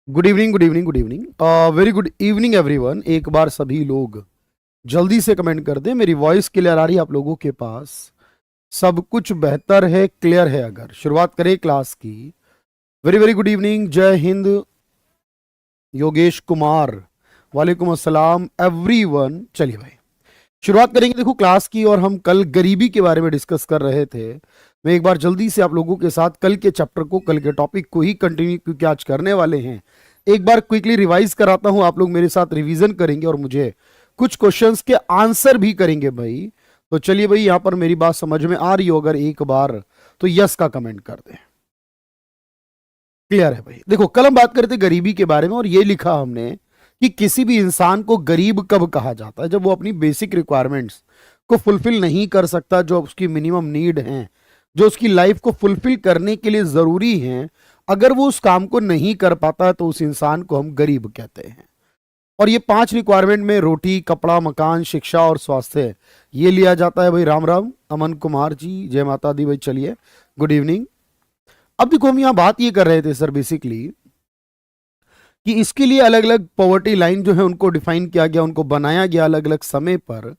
Good evening, good evening, good evening, very good evening everyone. एक बार सभी लोग जल्दी से कमेंट कर दें। मेरी वॉइस क्लियर आ रही है आप लोगों के पास? सब कुछ बेहतर है, क्लियर है। अगर शुरुआत करें क्लास की। वेरी वेरी गुड इवनिंग, जय हिंद। योगेश कुमार, वालेकुम अस्सलाम एवरीवन। चलिए भाई शुरुआत करेंगे देखो क्लास की। और हम कल गरीबी के बारे में डिस्कस कर रहे थे। मैं एक बार जल्दी से आप लोगों के साथ कल के चैप्टर को, कल के टॉपिक को ही कंटिन्यू, क्योंकि आज करने वाले हैं, एक बार क्विकली रिवाइज कराता हूं। आप लोग मेरे साथ रिवीजन करेंगे और मुझे कुछ क्वेश्चंस के आंसर भी करेंगे भाई। तो चलिए भाई, यहां पर मेरी बात समझ में आ रही हो अगर एक बार, तो यस का कमेंट कर दें। क्लियर है भाई? देखो कल हम बात करते थे गरीबी के बारे में और ये लिखा हमने कि किसी भी इंसान को गरीब कब कहा जाता है? जब वो अपनी बेसिक रिक्वायरमेंट्स को फुलफिल नहीं कर सकता, जो उसकी मिनिमम नीड है, जो उसकी लाइफ को फुलफिल करने के लिए जरूरी है, अगर वो उस काम को नहीं कर पाता तो उस इंसान को हम गरीब कहते हैं। और ये 5 रिक्वायरमेंट में रोटी, कपड़ा, मकान, शिक्षा और स्वास्थ्य, ये लिया जाता है भाई। राम राम अमन कुमार जी, जय माता दी भाई। चलिए गुड इवनिंग। अब देखो हम यहां बात ये कर रहे थे सर बेसिकली कि इसके लिए अलग अलग पॉवर्टी लाइन जो है उनको डिफाइन किया गया, उनको बनाया गया अलग अलग समय पर।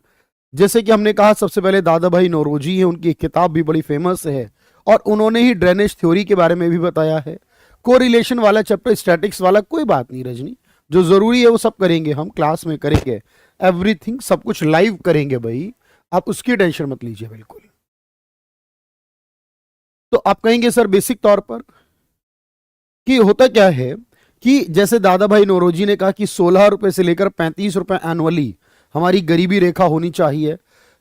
जैसे कि हमने कहा सबसे पहले दादा भाई नौरोजी है, उनकी एक किताब भी बड़ी फेमस है और उन्होंने ही ड्रेनेज थ्योरी के बारे में भी बताया है। कोरिलेशन वाला चैप्टर, स्टैटिक्स वाला कोई बात नहीं रजनी, जो जरूरी है वो सब करेंगे, हम क्लास में करेंगे। एवरीथिंग सब कुछ लाइव करेंगे भाई, आप उसकी टेंशन मत लीजिए बिल्कुल। तो आप कहेंगे सर बेसिक तौर पर कि होता क्या है कि जैसे दादा भाई नौरोजी ने कहा कि 16 रुपए से लेकर 35 रुपए एनुअली हमारी गरीबी रेखा होनी चाहिए।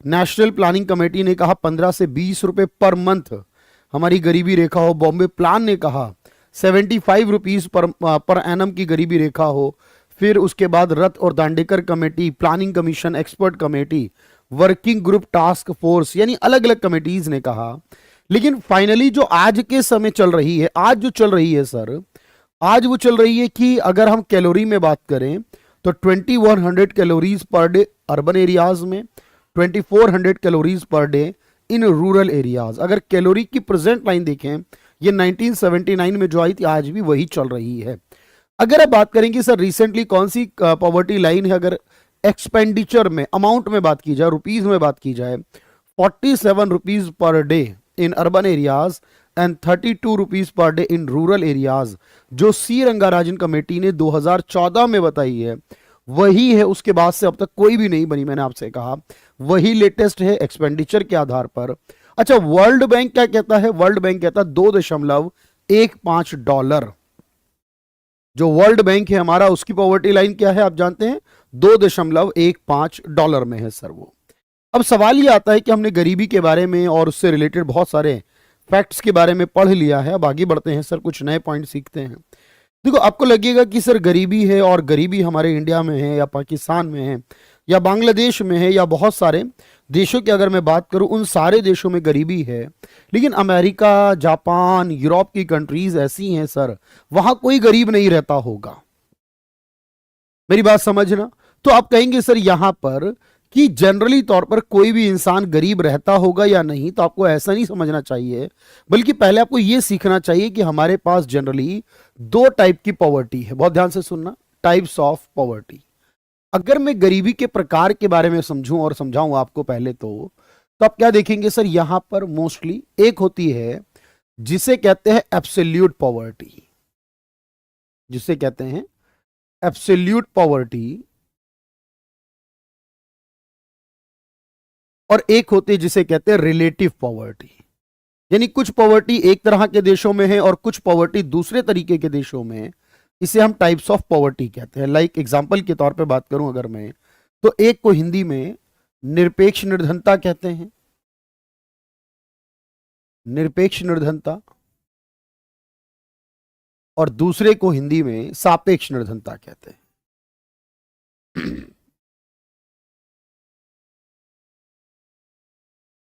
नेशनल प्लानिंग कमेटी ने कहा 15 से 20 रुपए पर मंथ हमारी गरीबी रेखा हो। बॉम्बे प्लान ने कहा 75 रुपीज पर एनम की गरीबी रेखा हो। फिर उसके बाद रथ और Dandekar committee, planning commission, expert committee, working group, task force, यानी अलग अलग कमेटीज ने कहा। लेकिन फाइनली जो आज के समय चल रही है, आज जो चल रही है सर, आज वो चल रही है कि अगर हम कैलोरी में बात करें तो 2100 calories per day urban areas में, 2400 calories per day in rural areas. अगर कैलोरी की प्रेजेंट लाइन देखें, ये 1979 में जो आई थी, आज भी वही चल रही है। अगर आप बात करेंगे सर रिसेंटली कौन सी पॉवर्टी लाइन है, अगर एक्सपेंडिचर में, अमाउंट में बात की जाए, रुपीज में बात की जाए, 47 rupees per day in urban areas and 32 rupees per day in rural areas, जो सी रंगाराजन कमेटी ने 2014 में बताई है, वही है। उसके बाद से अब तक कोई भी नहीं बनी, मैंने आपसे कहा वही लेटेस्ट है एक्सपेंडिचर के आधार पर। अच्छा, वर्ल्ड बैंक क्या कहता है? वर्ल्ड बैंक कहता है $2.15। जो वर्ल्ड बैंक है हमारा, उसकी पॉवर्टी लाइन क्या है आप जानते हैं? $2.15 में है सर वो। अब सवाल ये आता है कि हमने गरीबी के बारे में और उससे रिलेटेड बहुत सारे फैक्ट्स के बारे में पढ़ लिया है, अब आगे बढ़ते हैं सर, कुछ नए पॉइंट सीखते हैं। देखो आपको लगेगा कि सर गरीबी है, और गरीबी हमारे इंडिया में है या पाकिस्तान में है या बांग्लादेश में है या बहुत सारे देशों की अगर मैं बात करूं, उन सारे देशों में गरीबी है। लेकिन अमेरिका, जापान, यूरोप की कंट्रीज ऐसी हैं सर, वहां कोई गरीब नहीं रहता होगा। मेरी बात समझना। तो आप कहेंगे सर यहां पर कि जनरली तौर पर कोई भी इंसान गरीब रहता होगा या नहीं, तो आपको ऐसा नहीं समझना चाहिए, बल्कि पहले आपको यह सीखना चाहिए कि हमारे पास जनरली 2 टाइप की पॉवर्टी है। बहुत ध्यान से सुनना, टाइप्स ऑफ पॉवर्टी। अगर मैं गरीबी के प्रकार के बारे में समझूं और समझाऊं आपको पहले तो आप क्या देखेंगे सर, यहां पर मोस्टली एक होती है जिसे कहते हैं एब्सोल्यूट पॉवर्टी, जिसे कहते हैं एब्सोल्यूट पॉवर्टी, और एक होती है जिसे कहते हैं रिलेटिव पॉवर्टी। यानी कुछ पॉवर्टी एक तरह के देशों में है और कुछ पॉवर्टी दूसरे तरीके के देशों में है। इसे हम टाइप्स ऑफ पॉवर्टी कहते हैं। लाइक एग्जांपल के तौर पे बात करूं अगर मैं, तो एक को हिंदी में निरपेक्ष निर्धनता कहते हैं, निरपेक्ष निर्धनता, और दूसरे को हिंदी में सापेक्ष निर्धनता कहते हैं।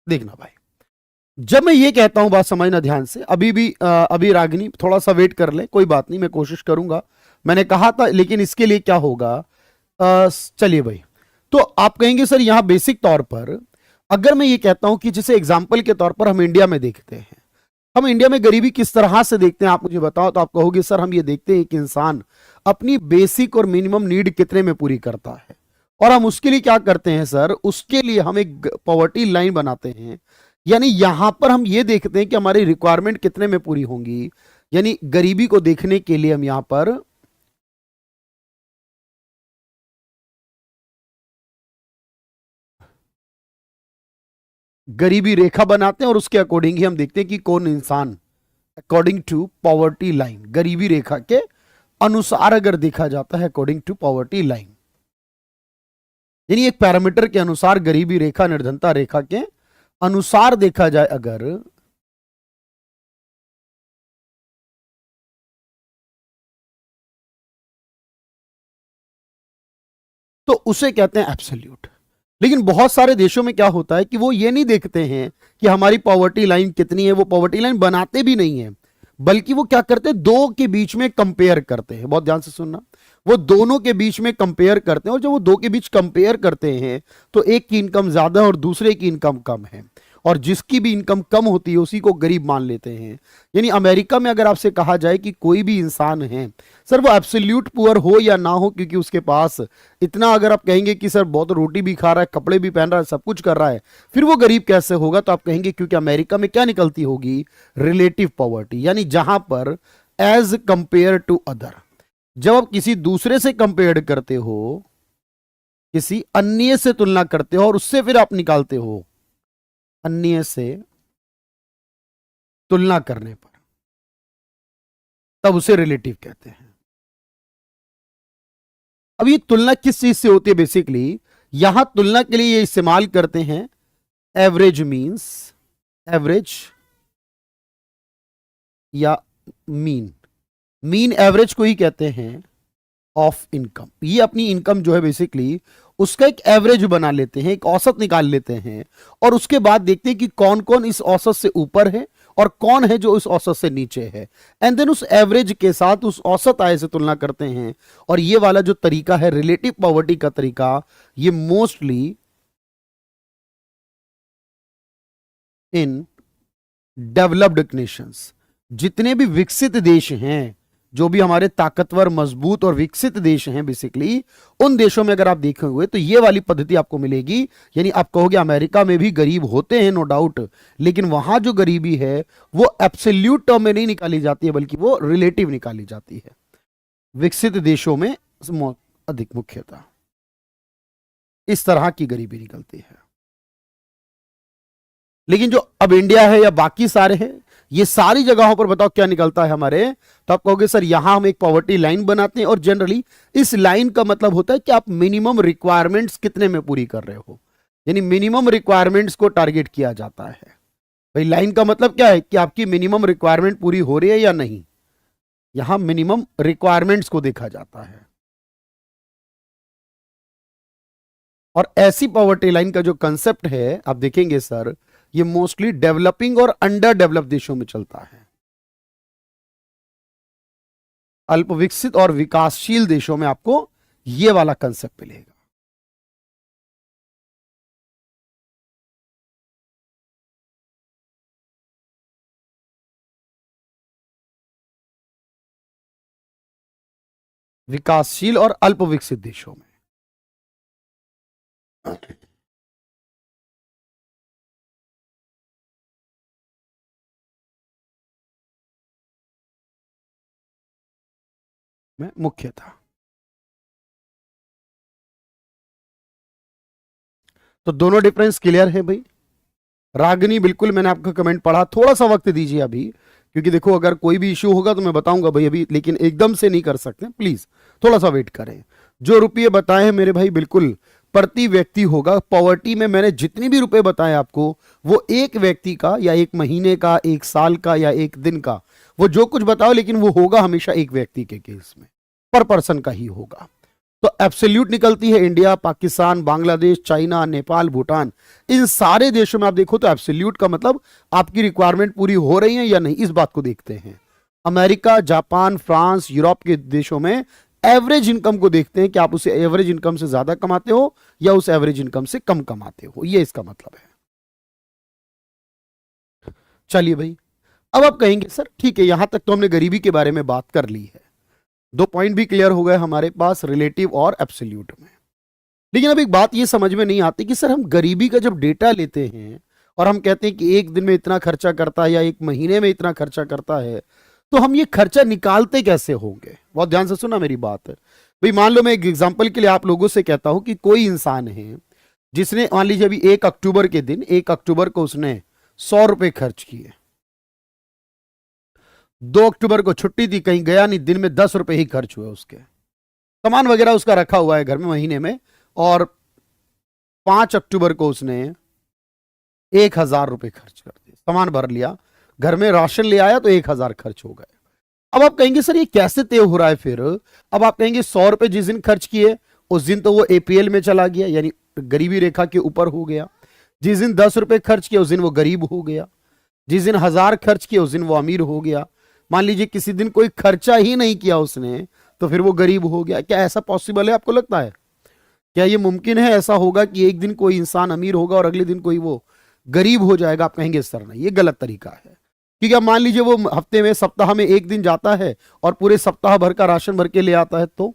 देखना भाई, जब मैं ये कहता हूं, बात समझना ध्यान से, अभी रागिनी थोड़ा सा वेट कर ले, कोई बात नहीं, मैं कोशिश करूंगा, मैंने कहा था। लेकिन इसके लिए क्या होगा, चलिए भाई, तो आप कहेंगे सर यहां बेसिक तौर पर अगर मैं ये कहता हूं कि जिसे एग्जाम्पल के तौर पर हम इंडिया में देखते हैं, हम इंडिया में गरीबी किस तरह से देखते हैं आप मुझे बताओ, तो आप कहोगे सर हम ये देखते हैं कि इंसान अपनी बेसिक और मिनिमम नीड कितने में पूरी करता है, और हम उसके लिए क्या करते हैं सर, उसके लिए हम एक पॉवर्टी लाइन बनाते हैं। यानी यहां पर हम ये देखते हैं कि हमारी रिक्वायरमेंट कितने में पूरी होंगी, यानी गरीबी को देखने के लिए हम यहां पर गरीबी रेखा बनाते हैं, और उसके अकॉर्डिंग ही हम देखते हैं कि कौन इंसान अकॉर्डिंग टू पॉवर्टी लाइन, गरीबी रेखा के अनुसार अगर देखा जाता है अकॉर्डिंग टू पॉवर्टी लाइन, यानी एक पैरामीटर के अनुसार गरीबी रेखा निर्धनता रेखा के अनुसार देखा जाए अगर, तो उसे कहते हैं एब्सोल्यूट। लेकिन बहुत सारे देशों में क्या होता है कि वो ये नहीं देखते हैं कि हमारी पॉवर्टी लाइन कितनी है, वो पॉवर्टी लाइन बनाते भी नहीं है, बल्कि वो क्या करते हैं, दो के बीच में कंपेयर करते हैं। बहुत ध्यान से सुनना, वो दोनों के बीच में कंपेयर करते हैं, और जब वो दो के बीच कंपेयर करते हैं तो एक की इनकम ज्यादा है और दूसरे की इनकम कम है, और जिसकी भी इनकम कम होती है उसी को गरीब मान लेते हैं। यानी अमेरिका में अगर आपसे कहा जाए कि कोई भी इंसान है सर, वो एब्सोल्यूट पुअर हो या ना हो, क्योंकि उसके पास इतना, अगर आप कहेंगे कि सर बहुत रोटी भी खा रहा है, कपड़े भी पहन रहा है, सब कुछ कर रहा है, फिर वो गरीब कैसे होगा, तो आप कहेंगे क्योंकि अमेरिका में क्या निकलती होगी, रिलेटिव पॉवर्टी, यानी जहां पर एज कंपेयर टू अदर, जब आप किसी दूसरे से कंपेयर करते हो, किसी अन्य से तुलना करते हो और उससे फिर आप निकालते हो, अन्य से तुलना करने पर, तब उसे रिलेटिव कहते हैं। अब ये तुलना किस चीज से होती है, बेसिकली यहां तुलना के लिए ये इस्तेमाल करते हैं एवरेज मीन्स, एवरेज या मीन, मीन एवरेज को ही कहते हैं ऑफ इनकम। ये अपनी इनकम जो है बेसिकली उसका एक एवरेज बना लेते हैं, एक औसत निकाल लेते हैं, और उसके बाद देखते हैं कि कौन कौन इस औसत से ऊपर है और कौन है जो इस औसत से नीचे है, एंड देन उस एवरेज के साथ उस औसत आय से तुलना करते हैं। और ये वाला जो तरीका है रिलेटिव पॉवर्टी का तरीका, ये मोस्टली इन डेवलप्ड नेशंस, जितने भी विकसित देश हैं, जो भी हमारे ताकतवर मजबूत और विकसित देश हैं बेसिकली, उन देशों में अगर आप देखे हुए तो ये वाली पद्धति आपको मिलेगी। यानी आप कहोगे अमेरिका में भी गरीब होते हैं नो डाउट, लेकिन वहां जो गरीबी है वो एब्सोल्यूट टर्म में नहीं निकाली जाती है, बल्कि वो रिलेटिव निकाली जाती है, विकसित देशों में अधिक मुख्यतः इस तरह की गरीबी निकलती है। लेकिन जो अब इंडिया है या बाकी सारे हैं, ये सारी जगहों पर बताओ क्या निकलता है हमारे, तो आप कहोगे सर यहां हम एक पॉवर्टी लाइन बनाते हैं, और जनरली इस लाइन का मतलब होता है कि आप मिनिमम रिक्वायरमेंट्स कितने में पूरी कर रहे हो, यानी मिनिमम रिक्वायरमेंट्स को टारगेट किया जाता है। भाई लाइन का मतलब क्या है कि आपकी मिनिमम रिक्वायरमेंट पूरी हो रही है या नहीं, यहां मिनिमम रिक्वायरमेंट्स को देखा जाता है। और ऐसी पॉवर्टी लाइन का जो कंसेप्ट है आप देखेंगे सर, ये मोस्टली डेवलपिंग और अंडर डेवलप देशों में चलता है। अल्प विकसित और विकासशील देशों में आपको ये वाला कंसेप्ट मिलेगा। विकासशील और अल्प विकसित देशों में मुख्यतः। तो दोनों डिफरेंस क्लियर है भाई। रागनी बिल्कुल, मैंने आपका कमेंट पढ़ा, थोड़ा सा वक्त दीजिए अभी, क्योंकि देखो अगर कोई भी इश्यू होगा तो मैं बताऊंगा भाई अभी, लेकिन एकदम से नहीं कर सकते, प्लीज थोड़ा सा वेट करें। जो रुपये बताए हैं मेरे भाई बिल्कुल प्रति व्यक्ति होगा। पॉवर्टी में मैंने जितने भी रुपए बताए आपको, वो एक व्यक्ति का या एक महीने का, एक साल का या एक दिन का, वो जो कुछ बताओ, लेकिन वो होगा हमेशा एक व्यक्ति के केस में, पर पर्सन का ही होगा। तो एब्सोल्यूट निकलती है इंडिया, पाकिस्तान, बांग्लादेश, चाइना, नेपाल, भूटान, इन सारे देशों में आप देखो तो एब्सोल्यूट का मतलब आपकी रिक्वायरमेंट पूरी हो रही है या नहीं, इस बात को देखते हैं। अमेरिका, जापान, फ्रांस, यूरोप के देशों में एवरेज इनकम को देखते हैं कि आप उसे एवरेज इनकम से ज्यादा कमाते हो या उस एवरेज इनकम से कम कमाते हो, ये इसका मतलब है। चलिए भाई, अब आप कहेंगे सर ठीक है, यहां तक तो हमने गरीबी के बारे में बात कर ली है, 2 पॉइंट भी क्लियर हो गए हमारे पास, रिलेटिव और एब्सोल्यूट में। लेकिन अब एक बात ये समझ में नहीं आती कि सर हम गरीबी का जब डेटा लेते हैं और हम कहते हैं कि एक दिन में इतना खर्चा करता है या एक महीने में इतना खर्चा करता है, तो हम ये खर्चा निकालते कैसे होंगे? बहुत ध्यान से सुना मेरी बात। भाई मान लो मैं एक एग्जांपल के लिए आप लोगों से कहता हूं कि कोई इंसान है जिसने मान लीजिए अभी 1 अक्टूबर के दिन, 1 अक्टूबर को उसने 100 रुपए खर्च किए, 2 अक्टूबर को छुट्टी थी, कहीं गया नहीं, दिन में 10 रुपए ही खर्च हुए उसके, सामान वगैरह उसका रखा हुआ है घर में महीने में, और 5 अक्टूबर को उसने 1,000 रुपए खर्च कर दिए, सामान भर लिया, घर में राशन ले आया तो 1,000 खर्च हो गए। अब आप कहेंगे सर ये कैसे तय हो रहा है फिर? अब आप कहेंगे 100 रुपए जिस दिन खर्च किए उस दिन तो वो एपीएल में चला गया, यानी गरीबी रेखा के ऊपर हो गया। जिस दिन 10 रुपए खर्च किए उस दिन वो गरीब हो गया। जिस दिन 1,000 खर्च किए उस दिन वो अमीर हो गया। मान लीजिए किसी दिन कोई खर्चा ही नहीं किया उसने तो फिर वो गरीब हो गया। क्या ऐसा पॉसिबल है? आपको लगता है क्या ये मुमकिन है? ऐसा होगा कि एक दिन कोई इंसान अमीर होगा और अगले दिन कोई वो गरीब हो जाएगा? आप कहेंगे सर नहीं, ये गलत तरीका है। क्योंकि अब मान लीजिए वो हफ्ते में, सप्ताह में एक दिन जाता है और पूरे सप्ताह भर का राशन भर के ले आता है, तो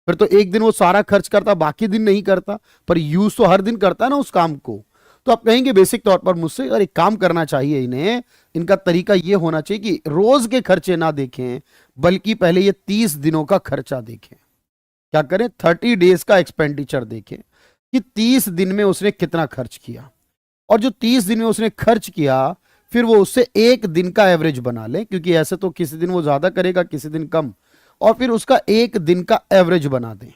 फिर तो एक दिन वो सारा खर्च करता, बाकी दिन नहीं करता, पर यूज तो हर दिन करता है ना उस काम को। तो आप कहेंगे बेसिक तौर पर मुझसे यार एक काम करना चाहिए इन्हें, इनका तरीका ये होना चाहिए कि रोज के खर्चे ना देखें बल्कि पहले ये 30 दिनों का खर्चा देखें। क्या करें? 30 डेज का एक्सपेंडिचर देखें कि 30 दिन में उसने कितना खर्च किया, और जो 30 दिन में उसने खर्च किया फिर वो उससे एक दिन का एवरेज बना ले, क्योंकि ऐसे तो किसी दिन वो ज्यादा करेगा किसी दिन कम, और फिर उसका एक दिन का एवरेज बना दें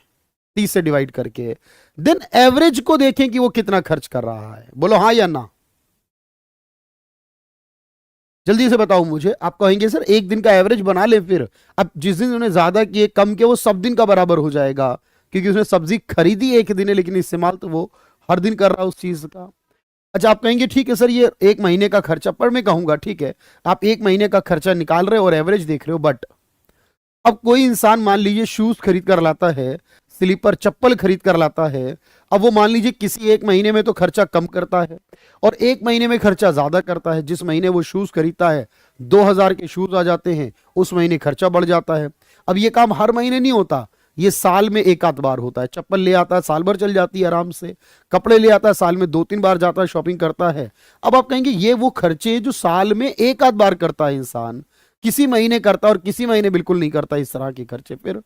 30 से डिवाइड करके। देन एवरेज को देखें कि वो कितना खर्च कर रहा है। बोलो हाँ या ना, जल्दी से बताओ मुझे। आप कहेंगे सर एक दिन का एवरेज बना ले, फिर अब जिस दिन उन्होंने ज्यादा किए कम किए वो सब दिन का बराबर हो जाएगा, क्योंकि उसने सब्जी खरीदी एक दिन है लेकिन इस्तेमाल तो वो हर दिन कर रहा है उस चीज का। अच्छा आप कहेंगे ठीक है सर ये एक महीने का खर्चा, पर मैं कहूंगा ठीक है आप एक महीने का खर्चा निकाल रहे हो और एवरेज देख रहे हो, बट अब कोई इंसान मान लीजिए शूज खरीद कर लाता है, स्लीपर चप्पल खरीद कर लाता है, अब वो मान लीजिए किसी एक महीने में तो खर्चा कम करता है और एक महीने में खर्चा ज्यादा करता है। जिस महीने वो शूज खरीदता है 2,000 के शूज आ जाते हैं, उस महीने खर्चा बढ़ जाता है। अब ये काम हर महीने नहीं होता, ये साल में एक आध बार होता है। चप्पल ले आता है साल भर चल जाती है आराम से, कपड़े ले आता है साल में 2-3 बार जाता है शॉपिंग करता है। अब आप कहेंगे ये वो खर्चे जो साल में एक आध बार करता है इंसान, किसी महीने करता है और किसी महीने बिल्कुल नहीं करता इस तरह के खर्चे, फिर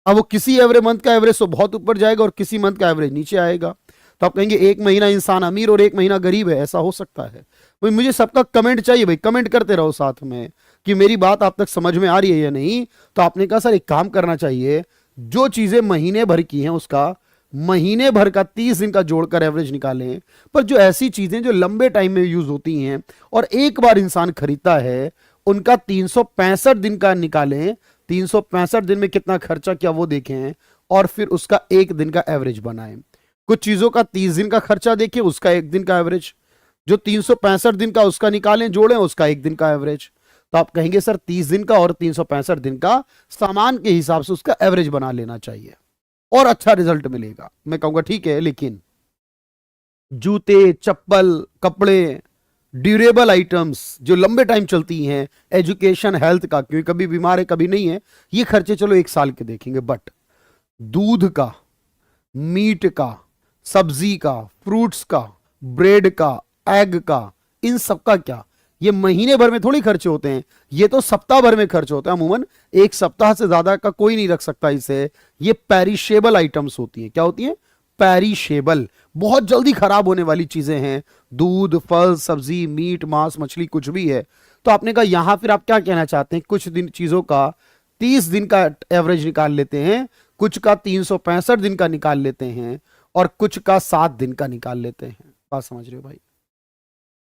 अब वो किसी एवरेज मंथ का एवरेज तो बहुत ऊपर जाएगा और किसी मंथ का एवरेज नीचे आएगा। तो आप कहेंगे एक महीना इंसान अमीर और एक महीना गरीब है, ऐसा हो सकता है? भाई मुझे सबका कमेंट चाहिए, भाई कमेंट करते रहो साथ में कि मेरी बात आप तक समझ में आ रही है या नहीं। तो आपने कहा सर एक काम करना चाहिए, जो चीजें महीने भर की हैं उसका महीने भर का 30 दिन का जोड़कर एवरेज निकालें, पर जो ऐसी चीजें जो लंबे टाइम में यूज होती हैं और एक बार इंसान खरीदता है उनका 365 दिन का निकालें, 365 दिन में कितना खर्चा किया वो देखें और फिर उसका एक दिन का एवरेज बनाएं। कुछ चीजों का 30 दिन का खर्चा देखें, उसका एक दिन का एवरेज, जो 365 दिन का उसका निकालें, जोड़ें, उसका एक दिन का एवरेज। तो आप कहेंगे सर 30 दिन का और 365 दिन का सामान के हिसाब से उसका एवरेज बना लेना चाहिए और अच्छा रिजल्ट मिलेगा। मैं कहूंगा ठीक है, लेकिन जूते, चप्पल, कपड़े, ड्यूरेबल आइटम्स जो लंबे टाइम चलती हैं, एजुकेशन, हेल्थ का, क्योंकि कभी बीमार है कभी नहीं है, ये खर्चे चलो एक साल के देखेंगे, बट दूध का, मीट का, सब्जी का, फ्रूट्स का, ब्रेड का, एग का, इन सब का क्या, ये महीने भर में थोड़ी खर्चे होते हैं, ये तो सप्ताह भर में खर्च होता है। अमूमन एक सप्ताह से ज्यादा का कोई नहीं रख सकता इसे। ये पेरिशेबल आइटम्स होती हैं। क्या होती हैं? पेरिशेबल, बहुत जल्दी खराब होने वाली चीजें हैं। दूध, फल, सब्जी, मीट, मांस, मछली, कुछ भी है। तो आपने कहा यहां फिर आप क्या कहना चाहते हैं? कुछ दिन चीजों का 30 दिन का एवरेज निकाल लेते हैं, कुछ का 365 दिन का निकाल लेते हैं और कुछ का 7 दिन का निकाल लेते हैं। बात समझ रहे हो भाई?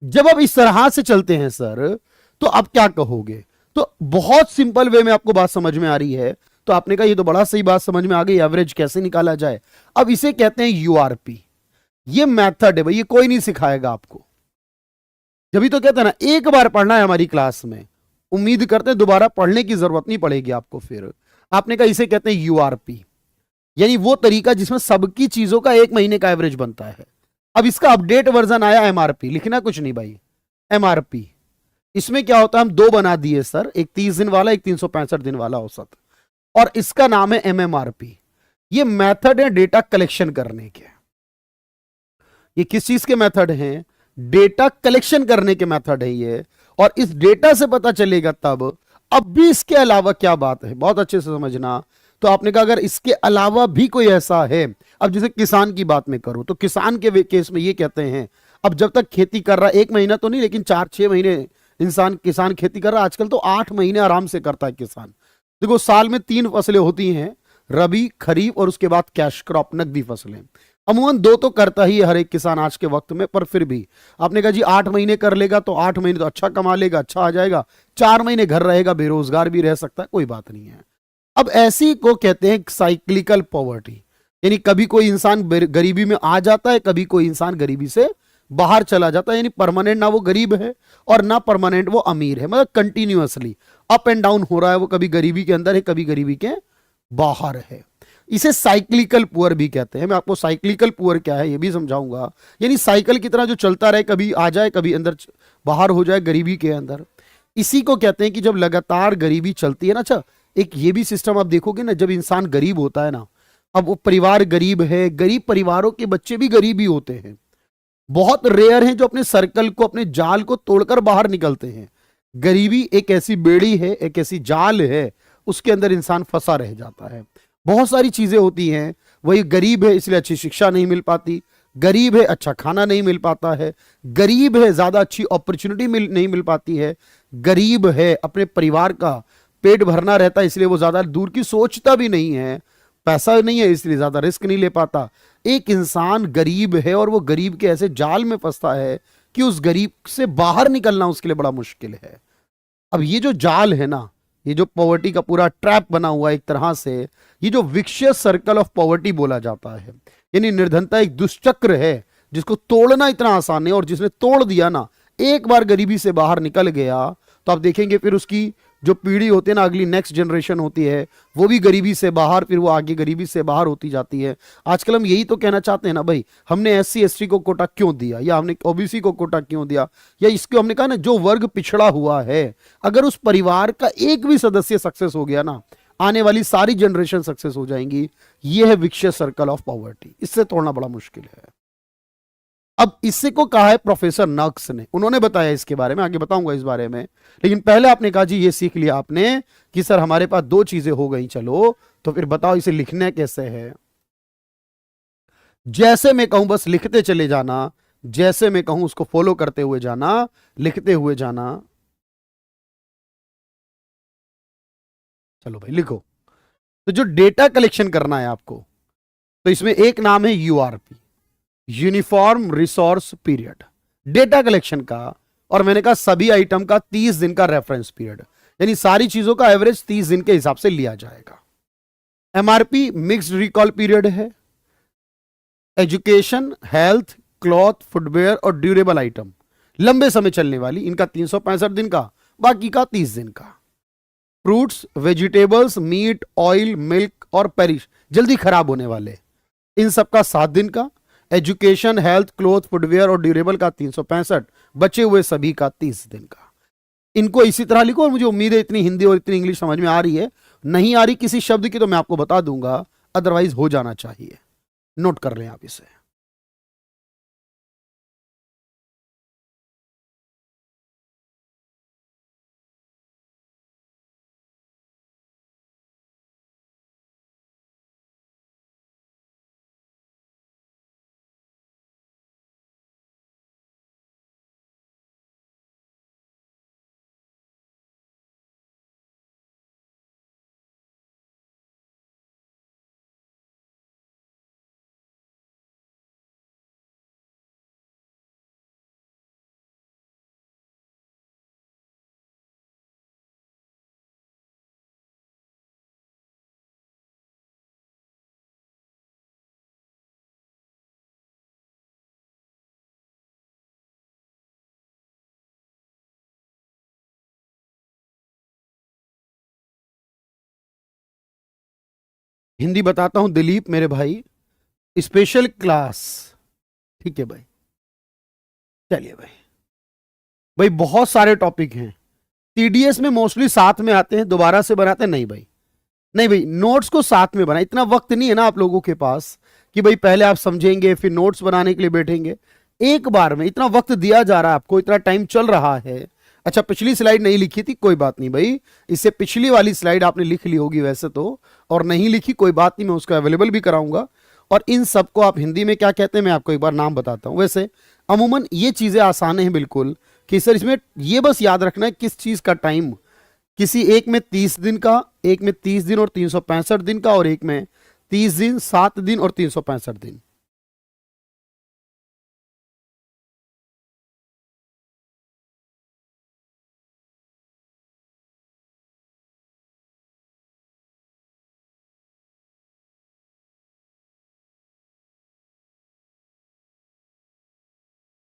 जब आप इस तरह से चलते हैं सर तो आप क्या कहोगे? तो बहुत सिंपल वे में आपको बात समझ में आ रही है। तो आपने कहा ये तो बड़ा सही बात समझ में आ गई, एवरेज कैसे निकाला जाए। अब इसे कहते हैं यूआरपी। ये मेथड है भाई, ये कोई नहीं सिखाएगा आपको। जब भी तो कहते हैं ना एक बार पढ़ना है हमारी क्लास में, उम्मीद करते हैं दोबारा पढ़ने की जरूरत नहीं पड़ेगी आपको। फिर आपने कहा इसे कहते हैं यूआरपी, यानी वो तरीका जिसमें सबकी चीजों का एक महीने का एवरेज बनता है। अब इसका अपडेट वर्जन आया एमआरपी, लिखना कुछ नहीं भाई, एमआरपी। इसमें क्या होता है, हम दो बना दिए सर, एक 30 दिन वाला, एक 365 दिन वाला औसत, और इसका नाम है एमएमआरपी। ये मेथड है डेटा कलेक्शन करने के। ये किस चीज के मेथड हैं? डेटा कलेक्शन करने के मेथड है ये। और इस डेटा से पता चलेगा तब, अब भी इसके अलावा क्या बात है, बहुत अच्छे से समझना। तो आपने कहा अगर इसके अलावा भी कोई ऐसा है, अब जैसे किसान की बात में करूं तो किसान के केस में ये कहते हैं, अब जब तक खेती कर रहा है, 1 महीना तो नहीं लेकिन 4-6 महीने इंसान किसान खेती कर रहा है, आजकल तो 8 महीने आराम से करता है किसान। देखो साल में 3 फसलें होती हैं, रबी, खरीफ और उसके बाद कैश क्रॉप, नकदी फसलें। अमूमन 2 तो करता ही है हर एक किसान आज के वक्त में, पर फिर भी आपने कहा जी 8 महीने कर लेगा तो 8 महीने तो अच्छा कमा लेगा, अच्छा आ जाएगा, 4 महीने घर रहेगा, बेरोजगार भी रह सकता है, कोई बात नहीं है। अब ऐसी को कहते हैं साइक्लिकल पॉवर्टी, यानी कभी कोई इंसान गरीबी में आ जाता है, कभी कोई इंसान गरीबी से बाहर चला जाता है, यानी परमानेंट ना वो गरीब है और ना परमानेंट वो अमीर है, मतलब कंटिन्यूअसली अप एंड डाउन हो रहा है, वो कभी गरीबी के अंदर है, कभी गरीबी के बाहर है। इसे साइक्लिकल पुअर भी कहते हैं। मैं आपको साइक्लिकल पुअर क्या है ये भी समझाऊंगा, यानी साइकिल की तरह जो चलता रहे, कभी आ जाए कभी अंदर बाहर हो जाए गरीबी के अंदर। इसी को कहते हैं कि जब लगातार गरीबी चलती है ना। अच्छा, एक ये भी सिस्टम आप देखोगे ना, जब इंसान गरीब होता है ना, अब वो परिवार गरीब है, गरीब परिवारों के बच्चे भी गरीब ही होते हैं, बहुत रेयर हैं जो अपने सर्कल को, अपने जाल को तोड़कर बाहर निकलते हैं। गरीबी एक ऐसी बेड़ी है, एक ऐसी जाल है, उसके अंदर इंसान फंसा रह जाता है। बहुत सारी चीजें होती हैं, वही गरीब है इसलिए अच्छी शिक्षा नहीं मिल पाती, गरीब है अच्छा खाना नहीं मिल पाता है, गरीब है ज्यादा अच्छी अपॉर्चुनिटी नहीं मिल पाती है, गरीब है अपने परिवार का पेट भरना रहता है इसलिए वो ज्यादा दूर की सोचता भी नहीं है, पैसा नहीं है इसलिए ज्यादा रिस्क नहीं ले पाता। एक इंसान गरीब है और वो गरीब के ऐसे जाल में फंसता है कि उस गरीब से बाहर निकलना उसके लिए बड़ा मुश्किल है। अब ये जो जाल है ना, ये जो पॉवर्टी का पूरा ट्रैप बना हुआ है एक तरह से, ये जो विक्शियस सर्कल ऑफ पॉवर्टी बोला जाता है, यानी निर्धनता एक दुष्चक्र है जिसको तोड़ना इतना आसान है, और जिसने तोड़ दिया ना, एक बार गरीबी से बाहर निकल गया, तो आप देखेंगे फिर उसकी जो पीढ़ी होती है ना, अगली नेक्स्ट जनरेशन होती है, वो भी गरीबी से बाहर, फिर वो आगे गरीबी से बाहर होती जाती है। आजकल हम यही तो कहना चाहते हैं ना भाई, हमने SC ST को कोटा क्यों दिया, या हमने OBC को कोटा क्यों दिया, या इसको हमने कहा ना जो वर्ग पिछड़ा हुआ है, अगर उस परिवार का एक भी सदस्य सक्सेस हो गया ना, आने वाली सारी जनरेशन सक्सेस हो जाएंगी। यह है विक्शियस सर्कल ऑफ पॉवर्टी, इससे तोड़ना बड़ा मुश्किल है। अब इससे को कहा है प्रोफेसर नक्स ने, उन्होंने बताया इसके बारे में, आगे बताऊंगा इस बारे में, लेकिन पहले आपने कहा जी ये सीख लिया आपने कि सर हमारे पास 2 चीजें हो गई, चलो तो फिर बताओ इसे लिखना कैसे है। जैसे मैं कहूं बस लिखते चले जाना, जैसे मैं कहूं उसको फॉलो करते हुए जाना, लिखते हुए जाना। चलो भाई लिखो। तो जो डेटा कलेक्शन करना है आपको, तो इसमें एक नाम है URP, uniform resource period, data collection का। और मैंने कहा सभी आइटम का 30 दिन का रेफरेंस पीरियड, यानी सारी चीजों का एवरेज 30 दिन के हिसाब से लिया जाएगा। MRP मिक्स्ड रिकॉल पीरियड है। एजुकेशन, हेल्थ, क्लॉथ, फुटवेयर और ड्यूरेबल आइटम, लंबे समय चलने वाली, इनका 365 दिन का, बाकी का 30 दिन का। Fruits, vegetables, meat, oil, milk और पेरिश, जल्दी खराब होने वाले, इन सबका 7 दिन का। एजुकेशन, हेल्थ, क्लोथ, फुटवेयर और ड्यूरेबल का 365, बचे हुए सभी का 30 दिन का। इनको इसी तरह लिखो, और मुझे उम्मीद है इतनी हिंदी और इतनी इंग्लिश समझ में आ रही है। नहीं आ रही किसी शब्द की तो मैं आपको बता दूंगा, अदरवाइज हो जाना चाहिए। नोट कर लें आप इसे। हिंदी बताता हूं दिलीप मेरे भाई, स्पेशल क्लास। ठीक है भाई, चलिए भाई, भाई बहुत सारे टॉपिक हैं, टीडीएस में मोस्टली साथ में आते हैं, दोबारा से बनाते हैं नहीं भाई, नहीं भाई, नोट्स को साथ में बनाए, इतना वक्त नहीं है ना आप लोगों के पास कि भाई पहले आप समझेंगे फिर नोट्स बनाने के लिए बैठेंगे, एक बार में इतना वक्त दिया जा रहा है आपको, इतना टाइम चल रहा है। अच्छा पिछली स्लाइड नहीं लिखी थी, कोई बात नहीं भाई, इससे पिछली वाली स्लाइड आपने लिख ली होगी वैसे तो, और नहीं लिखी कोई बात नहीं, मैं उसको अवेलेबल भी कराऊंगा। और इन सबको आप हिंदी में क्या कहते हैं मैं आपको एक बार नाम बताता हूं। वैसे अमूमन ये चीजें आसान हैं बिल्कुल, कि सर इसमें ये बस याद रखना है किस चीज का टाइम, किसी एक में 30 दिन का, एक में 30 दिन और 365 दिन का, और एक में 30 दिन 7 दिन और 365 दिन।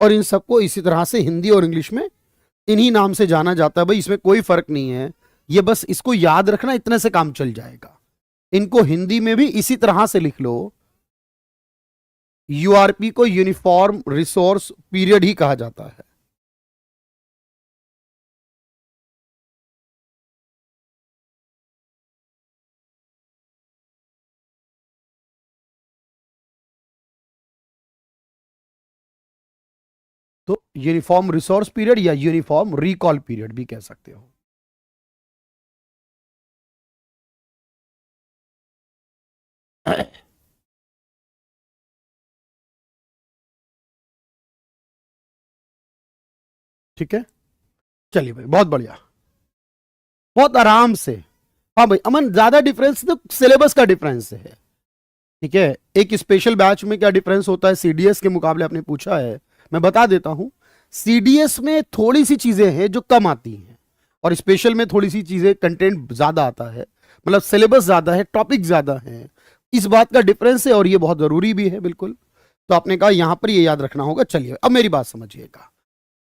और इन सबको इसी तरह से हिंदी और इंग्लिश में इन्हीं नाम से जाना जाता है भाई, इसमें कोई फर्क नहीं है, ये बस इसको याद रखना, इतने से काम चल जाएगा। इनको हिंदी में भी इसी तरह से लिख लो, यूआरपी को यूनिफॉर्म रिसोर्स पीरियड ही कहा जाता है। तो यूनिफॉर्म रिसोर्स पीरियड या यूनिफॉर्म रिकॉल पीरियड भी कह सकते हो। ठीक है, चलिए भाई बहुत बढ़िया, बहुत आराम से। हाँ भाई अमन, ज्यादा डिफरेंस तो सिलेबस का डिफरेंस है, ठीक है। एक स्पेशल बैच में क्या डिफरेंस होता है सीडीएस के मुकाबले, आपने पूछा है, मैं बता देता हूं। सीडीएस में थोड़ी सी चीजें हैं जो कम आती हैं, और स्पेशल में थोड़ी सी चीजें कंटेंट ज्यादा आता है, मतलब सिलेबस ज्यादा है, टॉपिक ज्यादा है, इस बात का डिफरेंस है, और ये बहुत जरूरी भी है बिल्कुल। तो आपने कहा यहां पर ये याद रखना होगा। चलिए अब मेरी बात समझिएगा।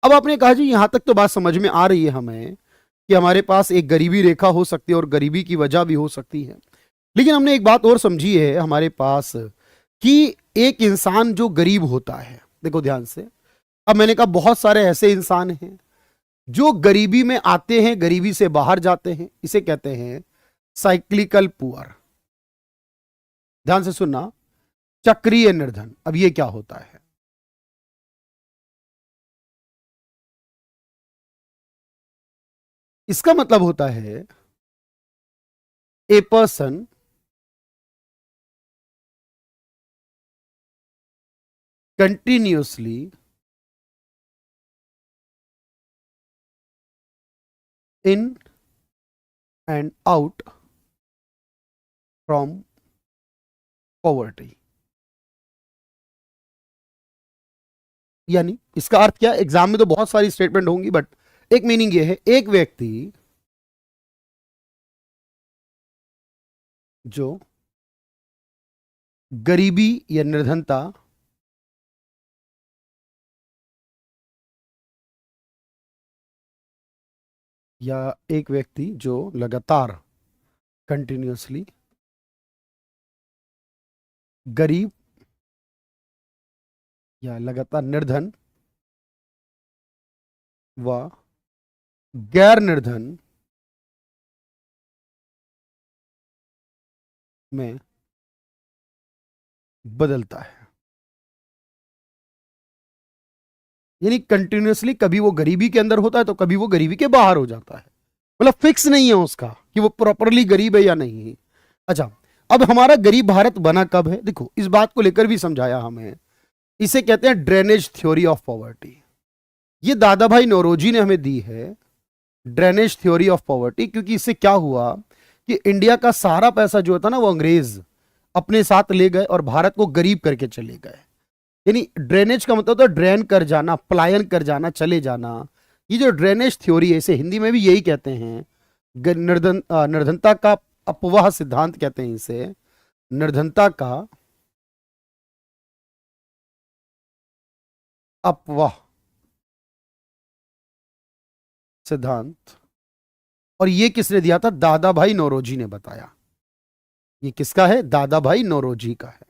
अब आपने कहा जी यहां तक तो बात समझ में आ रही है हमें कि हमारे पास एक गरीबी रेखा हो सकती है और गरीबी की वजह भी हो सकती है, लेकिन हमने एक बात और समझी है हमारे पास कि एक इंसान जो गरीब होता है, देखो ध्यान से, अब मैंने कहा बहुत सारे ऐसे इंसान हैं जो गरीबी में आते हैं, गरीबी से बाहर जाते हैं, इसे कहते हैं साइक्लिकल पुअर। ध्यान से सुनना, चक्रीय निर्धन। अब ये क्या होता है? इसका मतलब होता है a person continuously in and out from poverty. यानी इसका अर्थ क्या, एग्जाम में तो बहुत सारी स्टेटमेंट होंगी, बट एक मीनिंग ये है, एक व्यक्ति जो गरीबी या निर्धनता या एक व्यक्ति जो लगातार कंटिन्यूअसली गरीब या लगातार निर्धन व गैर निर्धन में बदलता है। यानी कंटिन्यूअसली कभी वो गरीबी के अंदर होता है तो कभी वो गरीबी के बाहर हो जाता है, मतलब फिक्स नहीं है उसका कि वो प्रॉपरली गरीब है या नहीं है। अच्छा, अब हमारा गरीब भारत बना कब है? देखो इस बात को लेकर भी समझाया हमें, इसे कहते हैं ड्रेनेज थ्योरी ऑफ पॉवर्टी। ये दादा भाई नौरोजी ने हमें दी है, ड्रेनेज थ्योरी ऑफ पॉवर्टी, क्योंकि इससे क्या हुआ कि इंडिया का सारा पैसा जो था ना वो अंग्रेज अपने साथ ले गए और भारत को गरीब करके चले गए। यानी ड्रेनेज का मतलब तो ड्रेन कर जाना, पलायन कर जाना, चले जाना। ये जो ड्रेनेज थ्योरी है इसे हिंदी में भी यही कहते हैं, निर्धनता का अपवाह सिद्धांत कहते हैं इसे, निर्धनता का अपवाह सिद्धांत। और ये किसने दिया था? दादा भाई नौरोजी ने बताया। ये किसका है? दादा भाई नौरोजी का है।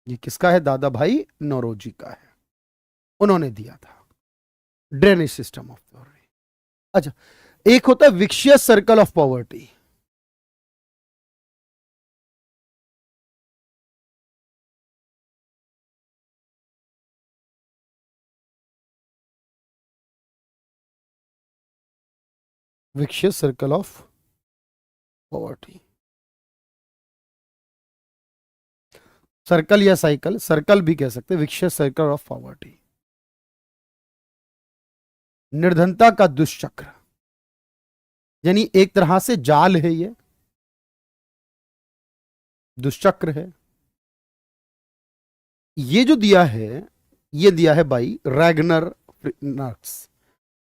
ये किसका है? दादा भाई नौरोजी का है। उन्होंने दिया था, ड्रेनेज सिस्टम ऑफ पॉवर्टी। अच्छा, एक होता है vicious circle of poverty. Vicious circle of poverty, circle या साइकिल, सर्कल भी कह सकते हैं, विक्शियस सर्कल ऑफ पॉवर्टी, निर्धनता का दुष्चक्र, यानी एक तरह से जाल है, ये दुष्चक्र है। ये जो दिया है, ये दिया है बाई रैगनर नक्स।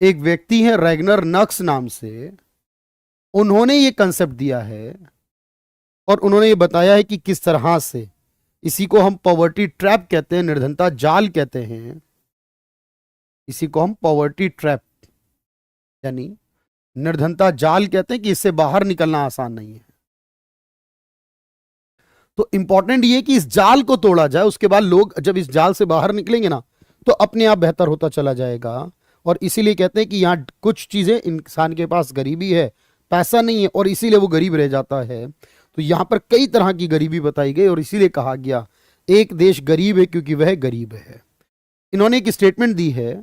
एक व्यक्ति है रैगनर नक्स नाम से, उन्होंने ये कंसेप्ट दिया है और उन्होंने ये बताया है कि किस तरह से, इसी को हम पॉवर्टी ट्रैप कहते हैं, निर्धनता जाल कहते हैं, इसी को हम पॉवर्टी ट्रैप यानी निर्धनता जाल कहते हैं, कि इससे बाहर निकलना आसान नहीं है। तो इंपॉर्टेंट ये कि इस जाल को तोड़ा जाए, उसके बाद लोग जब इस जाल से बाहर निकलेंगे ना, तो अपने आप बेहतर होता चला जाएगा। और इसीलिए कहते हैं कि यहां कुछ चीजें, इंसान के पास गरीबी है, पैसा नहीं है, और इसीलिए वो गरीब रह जाता है। तो यहां पर कई तरह की गरीबी बताई गई और इसीलिए कहा गया एक देश गरीब है क्योंकि वह गरीब है। इन्होंने एक स्टेटमेंट दी है,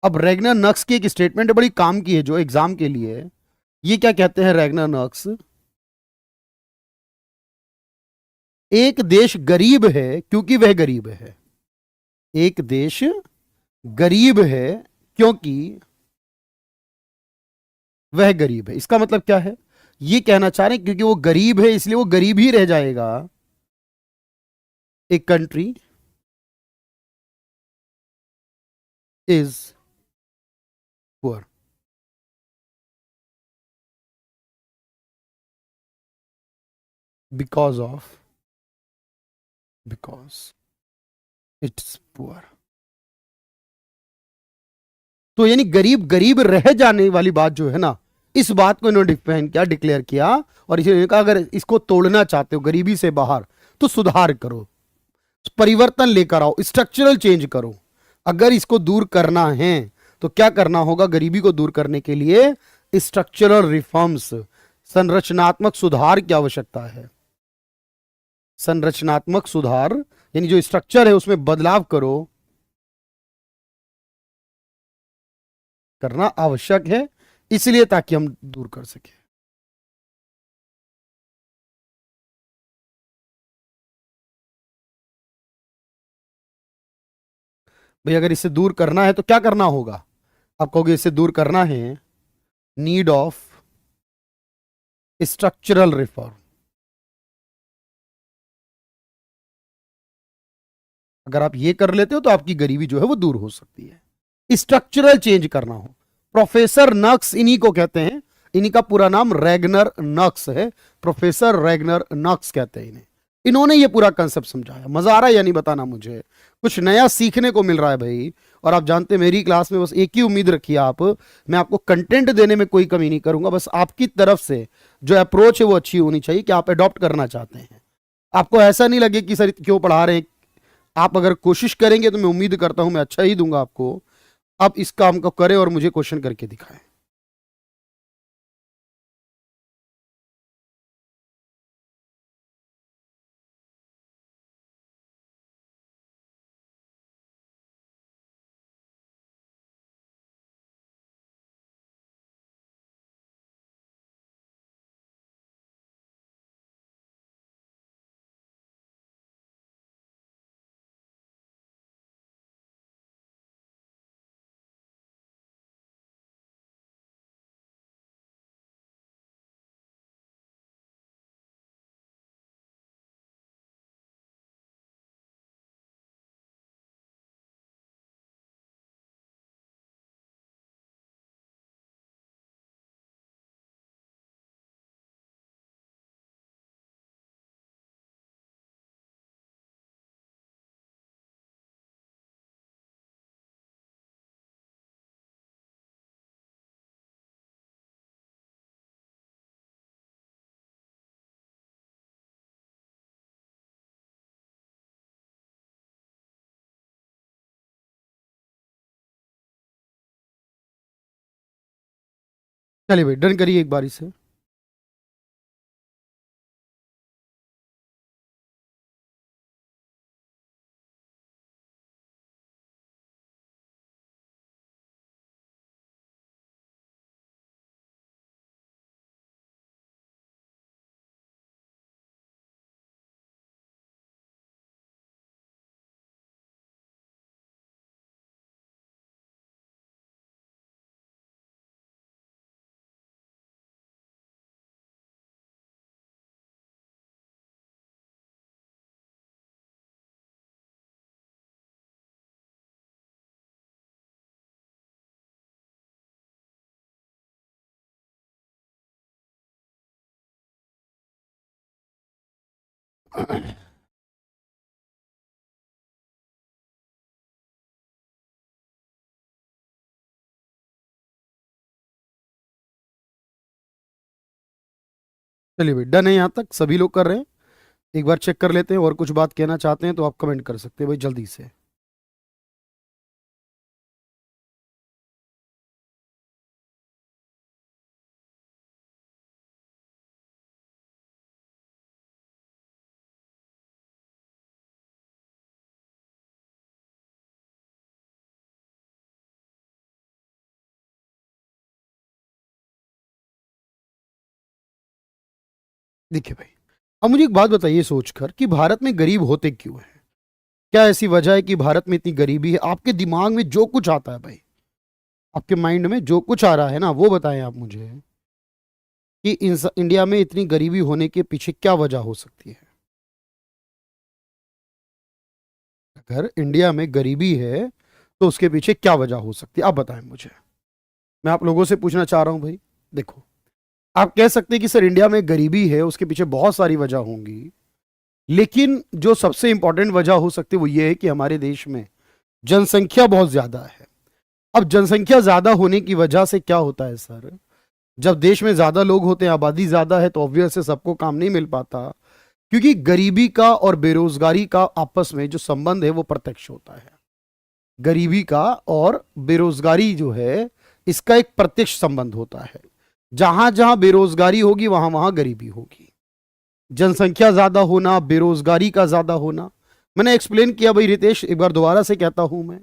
अब रैगनर नक्स की एक स्टेटमेंट बड़ी काम की है जो एग्जाम के लिए। ये क्या कहते हैं रैगनर नक्स, एक देश गरीब है क्योंकि वह गरीब है। एक देश गरीब है क्योंकि वह गरीब है। इसका मतलब क्या है, ये कहना चाह रहे हैं क्योंकि वो गरीब है इसलिए वो गरीब ही रह जाएगा। एक country is poor, because of, because it's poor. तो यानी गरीब गरीब रह जाने वाली बात जो है ना, इस बात को इन्होंने डिफाइन किया, डिक्लेयर किया। और इन्होंने कहा अगर इसको तोड़ना चाहते हो गरीबी से बाहर, तो सुधार करो, परिवर्तन लेकर आओ, स्ट्रक्चरल चेंज करो। अगर इसको दूर करना है तो क्या करना होगा, गरीबी को दूर करने के लिए स्ट्रक्चरल रिफॉर्म्स, संरचनात्मक सुधार की आवश्यकता है। संरचनात्मक सुधार यानी जो स्ट्रक्चर है उसमें बदलाव करो, करना आवश्यक है, इसलिए ताकि हम दूर कर सके। भाई अगर इसे दूर करना है तो क्या करना होगा, आप कहोगे इसे दूर करना है, नीड ऑफ स्ट्रक्चरल रिफॉर्म। अगर आप ये कर लेते हो तो आपकी गरीबी जो है वो दूर हो सकती है। स्ट्रक्चरल चेंज करना हो, प्रोफेसर नक्स इन्हीं को कहते हैं, इन्हीं का पूरा नाम रैगनर नक्स है, प्रोफेसर रैगनर नक्स कहते हैं इन्हें। इन्होंने ये पूरा कंसेप्ट समझाया। मजा आ रहा है या नहीं बताना, मुझे कुछ नया सीखने को मिल रहा है भाई। और आप जानते हैं मेरी क्लास में बस एक ही उम्मीद रखिए आप, मैं आपको कंटेंट देने में कोई कमी नहीं करूंगा, बस आपकी तरफ से जो अप्रोच है वो अच्छी होनी चाहिए कि आप अडॉप्ट करना चाहते हैं। आपको ऐसा नहीं लगे कि सर क्यों पढ़ा रहे हैं। आप अगर कोशिश करेंगे तो मैं उम्मीद करता हूं मैं अच्छा ही दूंगा आपको। आप इस काम को करें और मुझे क्वेश्चन करके दिखाएं। चलिए भाई डन करिए एक बारी से। चलिए भाई डन है, यहाँ तक सभी लोग कर रहे हैं। एक बार चेक कर लेते हैं, और कुछ बात कहना चाहते हैं तो आप कमेंट कर सकते हैं भाई जल्दी से। देखिए भाई, अब मुझे एक बात बताइए सोचकर कि भारत में गरीब होते क्यों हैं? क्या ऐसी वजह है कि भारत में इतनी गरीबी है? आपके दिमाग में जो कुछ आता है भाई, आपके माइंड में जो कुछ आ रहा है ना, वो बताएं आप मुझे कि इंडिया में इतनी गरीबी होने के पीछे क्या वजह हो सकती है। अगर इंडिया में गरीबी है तो उसके पीछे क्या वजह हो सकती है, आप बताएं मुझे। मैं आप लोगों से पूछना चाह रहा हूं भाई। देखो, आप कह सकते हैं कि सर इंडिया में गरीबी है, उसके पीछे बहुत सारी वजह होंगी, लेकिन जो सबसे इंपॉर्टेंट वजह हो सकती है वो ये है कि हमारे देश में जनसंख्या बहुत ज्यादा है। अब जनसंख्या ज्यादा होने की वजह से क्या होता है सर, जब देश में ज्यादा लोग होते हैं, आबादी ज्यादा है, तो ऑब्वियस है सबको काम नहीं मिल पाता, क्योंकि गरीबी का और बेरोजगारी का आपस में जो संबंध है वो प्रत्यक्ष होता है। गरीबी का और बेरोजगारी जो है, इसका एक प्रत्यक्ष संबंध होता है। जहां जहां बेरोजगारी होगी वहां वहां गरीबी होगी। जनसंख्या ज्यादा होना, बेरोजगारी का ज्यादा होना, मैंने एक्सप्लेन किया भाई रितेश, एक बार दोबारा से कहता हूं मैं।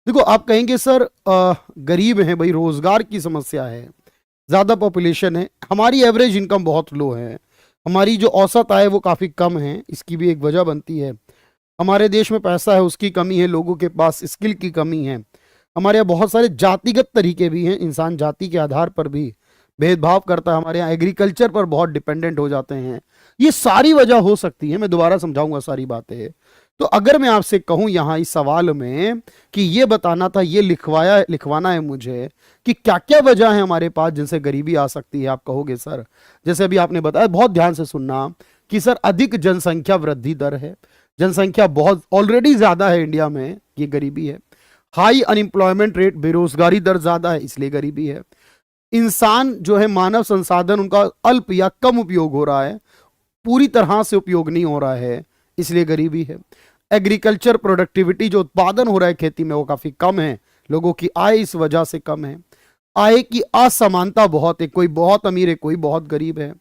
देखो, आप कहेंगे सर गरीब हैं भाई, रोजगार की समस्या है, ज्यादा पॉपुलेशन है, हमारी एवरेज इनकम बहुत लो है, हमारी जो औसत आय वो काफी कम है, इसकी भी एक वजह बनती है। हमारे देश में पैसा है उसकी कमी है, लोगों के पास स्किल की कमी है, हमारे यहाँ बहुत सारे जातिगत तरीके भी हैं, इंसान जाति के आधार पर भी भेदभाव करता है, हमारे यहाँ एग्रीकल्चर पर बहुत डिपेंडेंट हो जाते हैं। ये सारी वजह हो सकती है, मैं दोबारा समझाऊंगा सारी बातें। तो अगर मैं आपसे कहूं यहाँ इस सवाल में कि ये बताना था, ये लिखवाना है मुझे कि क्या क्या वजह है हमारे पास जिनसे गरीबी आ सकती है, आप कहोगे सर, जैसे अभी आपने बताया, बहुत ध्यान से सुनना, कि सर अधिक जनसंख्या वृद्धि दर है, जनसंख्या बहुत ऑलरेडी ज्यादा है इंडिया में, ये गरीबी है। हाई अनएम्प्लॉयमेंट रेट, बेरोजगारी दर ज्यादा है, इसलिए गरीबी है। इंसान जो है, मानव संसाधन उनका अल्प या कम उपयोग हो रहा है, पूरी तरह से उपयोग नहीं हो रहा है, इसलिए गरीबी है। एग्रीकल्चर प्रोडक्टिविटी, जो उत्पादन हो रहा है खेती में, वो काफी कम है, लोगों की आय इस वजह से कम है। आय की असमानता बहुत है, कोई बहुत अमीर है, कोई बहुत गरीब है।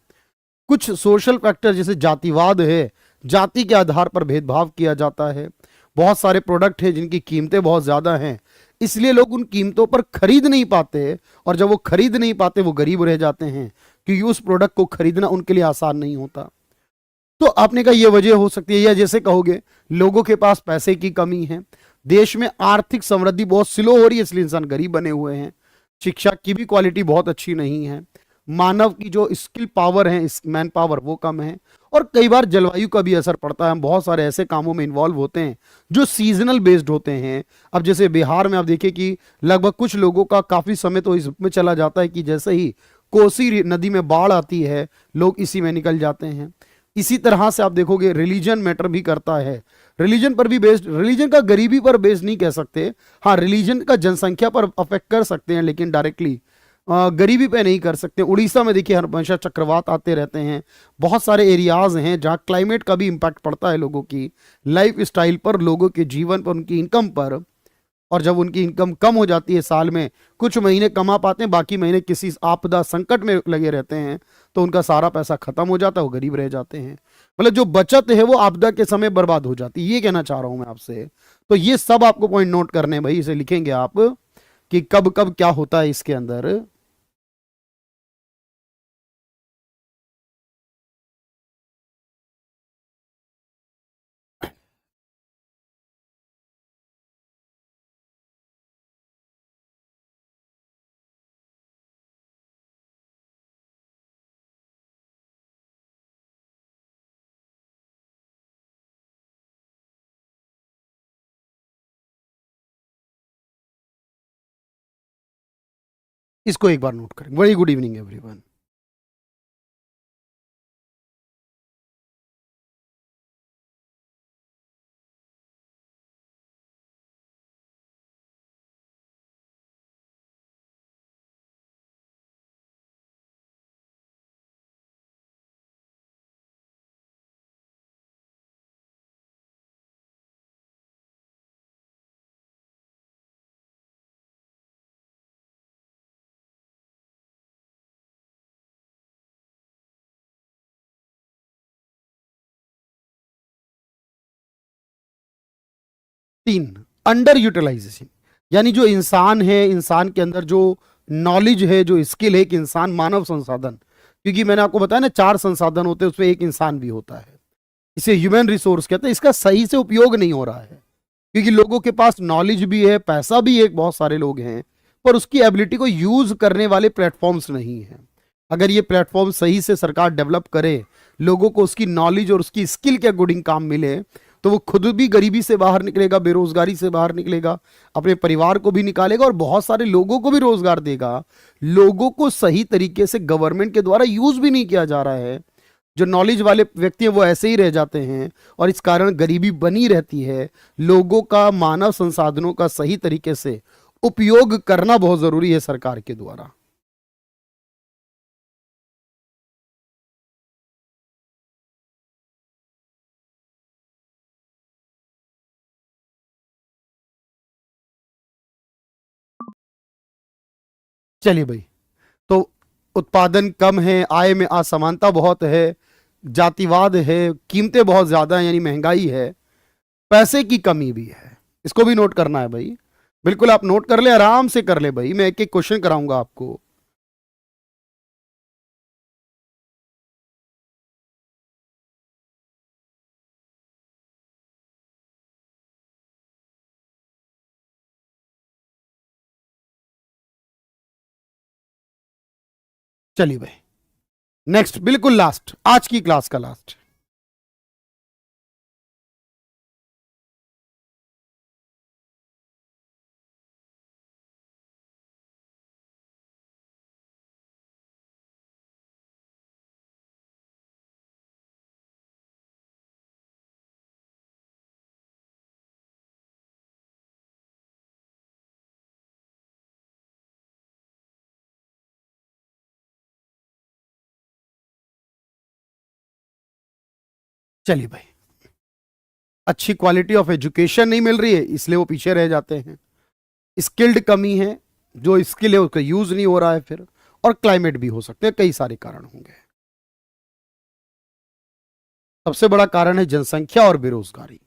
कुछ सोशल फैक्टर जैसे जातिवाद है, जाति के आधार पर भेदभाव किया जाता है। बहुत सारे प्रोडक्ट हैं जिनकी कीमतें बहुत ज्यादा हैं, इसलिए लोग उन कीमतों पर खरीद नहीं पाते, और जब वो खरीद नहीं पाते वो गरीब रह जाते हैं, क्योंकि उस प्रोडक्ट को खरीदना उनके लिए आसान नहीं होता। तो आपने कहा ये वजह हो सकती है, या जैसे कहोगे लोगों के पास पैसे की कमी है, देश में आर्थिक समृद्धि बहुत स्लो हो रही है, इसलिए इंसान गरीब बने हुए हैं। शिक्षा की भी क्वालिटी बहुत अच्छी नहीं है, मानव की जो स्किल पावर है, मैन पावर, वो कम है। और कई बार जलवायु का भी असर पड़ता है, हम बहुत सारे ऐसे कामों में इन्वॉल्व होते हैं जो सीजनल बेस्ड होते हैं। अब जैसे बिहार में आप देखिए कि लगभग कुछ लोगों का काफी समय तो इसमें चला जाता है कि जैसे ही कोसी नदी में बाढ़ आती है, लोग इसी में निकल जाते हैं। इसी तरह से आप देखोगे रिलीजन मैटर भी करता है, रिलीजन पर भी बेस्ड, रिलीजन का गरीबी पर बेस्ड नहीं कह सकते, हाँ रिलीजन का जनसंख्या पर अफेक्ट कर सकते हैं, लेकिन डायरेक्टली गरीबी पे नहीं कर सकते। उड़ीसा में देखिए हमेशा चक्रवात आते रहते हैं, बहुत सारे एरियाज हैं जहाँ क्लाइमेट का भी इम्पैक्ट पड़ता है लोगों की लाइफ स्टाइल पर, लोगों के जीवन पर, उनकी इनकम पर। और जब उनकी इनकम कम हो जाती है, साल में कुछ महीने कमा पाते हैं, बाकी महीने किसी आपदा संकट में लगे रहते हैं, तो उनका सारा पैसा खत्म हो जाता है, वो गरीब रह जाते हैं। मतलब जो बचत है वो आपदा के समय बर्बाद हो जाती है, ये कहना चाह रहा हूं मैं आपसे। तो ये सब आपको पॉइंट नोट करने हैं भाई, इसे लिखेंगे आप कि कब कब क्या होता है इसके अंदर। इसको एक बार नोट करें। Very good evening everyone. तीन, अंडर यूटिलाइजेशन, यानी जो इंसान है, इंसान के अंदर जो नॉलेज है, जो स्किल है, एक इंसान मानव संसाधन, क्योंकि मैंने आपको बताया ना 4 संसाधन होते हैं, उसमें एक इंसान भी होता है, इसे ह्यूमन रिसोर्स कहते हैं। इसका सही से उपयोग नहीं हो रहा है, क्योंकि लोगों के पास नॉलेज भी है, पैसा भी है, बहुत सारे लोग हैं, पर उसकी एबिलिटी को यूज करने वाले प्लेटफॉर्म्स नहीं है। अगर ये प्लेटफॉर्म सही से सरकार डेवलप करे, लोगों को उसकी नॉलेज और उसकी स्किल के अकॉर्डिंग काम मिले, तो वो खुद भी गरीबी से बाहर निकलेगा, बेरोजगारी से बाहर निकलेगा, अपने परिवार को भी निकालेगा और बहुत सारे लोगों को भी रोजगार देगा। लोगों को सही तरीके से गवर्नमेंट के द्वारा यूज भी नहीं किया जा रहा है। जो नॉलेज वाले व्यक्ति हैं वो ऐसे ही रह जाते हैं, और इस कारण गरीबी बनी रहती है। लोगों का, मानव संसाधनों का सही तरीके से उपयोग करना बहुत जरूरी है सरकार के द्वारा। चलिए भाई, तो उत्पादन कम है, आय में असमानता बहुत है, जातिवाद है, कीमतें बहुत ज्यादा हैं यानी महंगाई है, पैसे की कमी भी है। इसको भी नोट करना है भाई। बिल्कुल आप नोट कर ले, आराम से कर ले भाई, मैं एक एक क्वेश्चन कराऊंगा आपको। चलिए भाई, नेक्स्ट, बिल्कुल लास्ट, आज की क्लास का लास्ट। चलिए भाई, अच्छी क्वालिटी ऑफ एजुकेशन नहीं मिल रही है, इसलिए वो पीछे रह जाते हैं। स्किल्ड कमी है, जो स्किल है उसका यूज नहीं हो रहा है फिर, और क्लाइमेट भी हो सकते हैं, कई सारे कारण होंगे। सबसे बड़ा कारण है जनसंख्या और बेरोजगारी।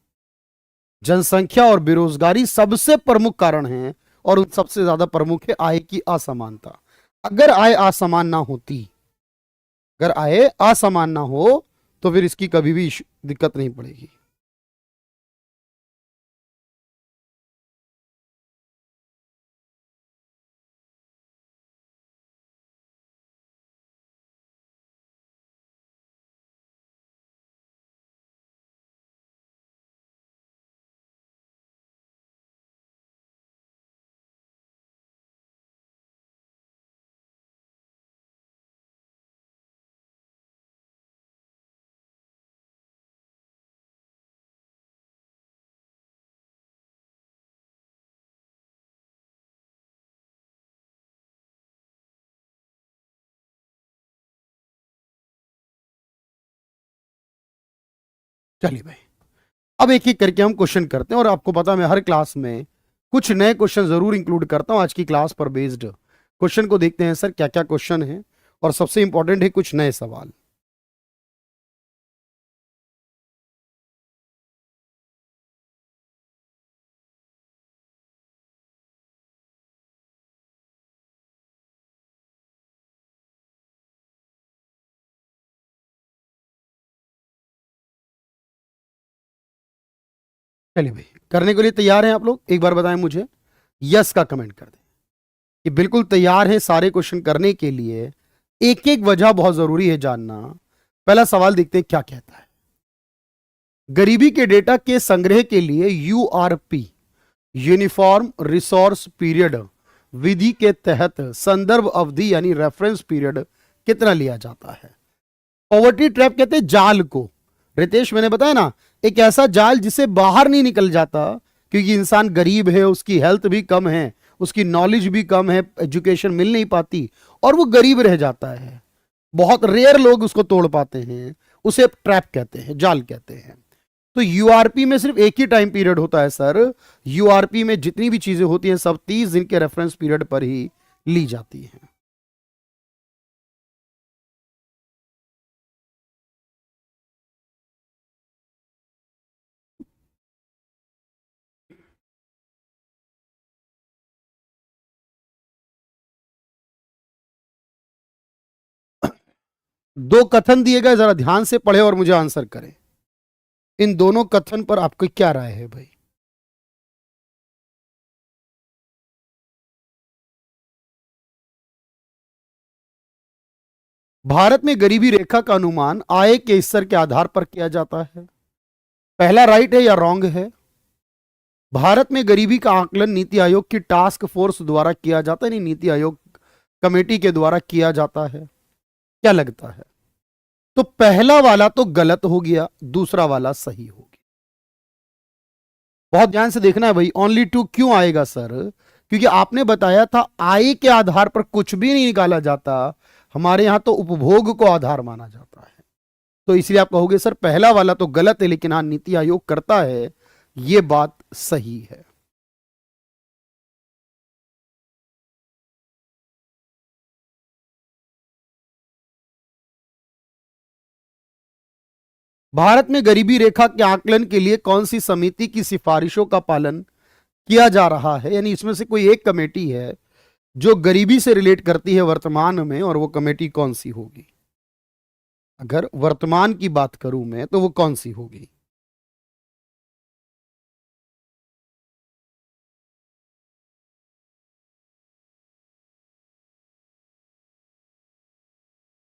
जनसंख्या और बेरोजगारी सबसे प्रमुख कारण हैं, और उन सबसे ज्यादा प्रमुख है आय की असमानता। अगर आय असमान ना होती, अगर आय असमान ना हो, तो फिर इसकी कभी भी दिक्कत नहीं पड़ेगी। चलिए भाई, अब एक एक करके हम क्वेश्चन करते हैं, और आपको पता है मैं हर क्लास में कुछ नए क्वेश्चन जरूर इंक्लूड करता हूं आज की क्लास पर बेस्ड। क्वेश्चन को देखते हैं सर क्या क्या क्वेश्चन है, और सबसे इंपॉर्टेंट है कुछ नए सवाल। चलिए भाई, करने के लिए तैयार हैं आप लोग? एक बार बताएं मुझे, यस का कमेंट कर दें कि बिल्कुल तैयार हैं सारे क्वेश्चन करने के लिए। एक एक वजह बहुत जरूरी है जानना। पहला सवाल देखते हैं क्या कहता है। गरीबी के डेटा के संग्रह के लिए यूआरपी, यूनिफॉर्म रिसोर्स पीरियड विधि के तहत संदर्भ अवधि यानी रेफरेंस पीरियड कितना लिया जाता है? पॉवर्टी ट्रैप कहते हैं जाल को। रितेश मैंने बताया ना, एक ऐसा जाल जिसे बाहर नहीं निकल जाता, क्योंकि इंसान गरीब है, उसकी हेल्थ भी कम है, उसकी नॉलेज भी कम है, एजुकेशन मिल नहीं पाती और वो गरीब रह जाता है। बहुत रेयर लोग उसको तोड़ पाते हैं, उसे ट्रैप कहते हैं, जाल कहते हैं। तो यूआरपी में सिर्फ एक ही टाइम पीरियड होता है सर। यूआरपी में जितनी भी चीजें होती हैं सब 30 दिन के रेफरेंस पीरियड पर ही ली जाती हैं। दो कथन दिए गए, जरा ध्यान से पढ़े और मुझे आंसर करें। इन दोनों कथन पर आपकी क्या राय है भाई? भारत में गरीबी रेखा का अनुमान आय के स्तर के आधार पर किया जाता है। पहला राइट है या रॉन्ग है? भारत में गरीबी का आकलन नीति आयोग की टास्क फोर्स द्वारा किया जाता है, नहीं नीति आयोग कमेटी के द्वारा किया जाता है। क्या लगता है? तो पहला वाला तो गलत हो गया, दूसरा वाला सही हो गया। बहुत ध्यान से देखना है भाई। ओनली टू क्यों आएगा सर? क्योंकि आपने बताया था आय के आधार पर कुछ भी नहीं निकाला जाता, हमारे यहां तो उपभोग को आधार माना जाता है। तो इसलिए आप कहोगे सर पहला वाला तो गलत है, लेकिन हाँ नीति आयोग करता है, यह बात सही है। भारत में गरीबी रेखा के आकलन के लिए कौन सी समिति की सिफारिशों का पालन किया जा रहा है? यानी इसमें से कोई एक कमेटी है जो गरीबी से रिलेट करती है वर्तमान में, और वो कमेटी कौन सी होगी? अगर वर्तमान की बात करूं मैं तो वो कौन सी होगी?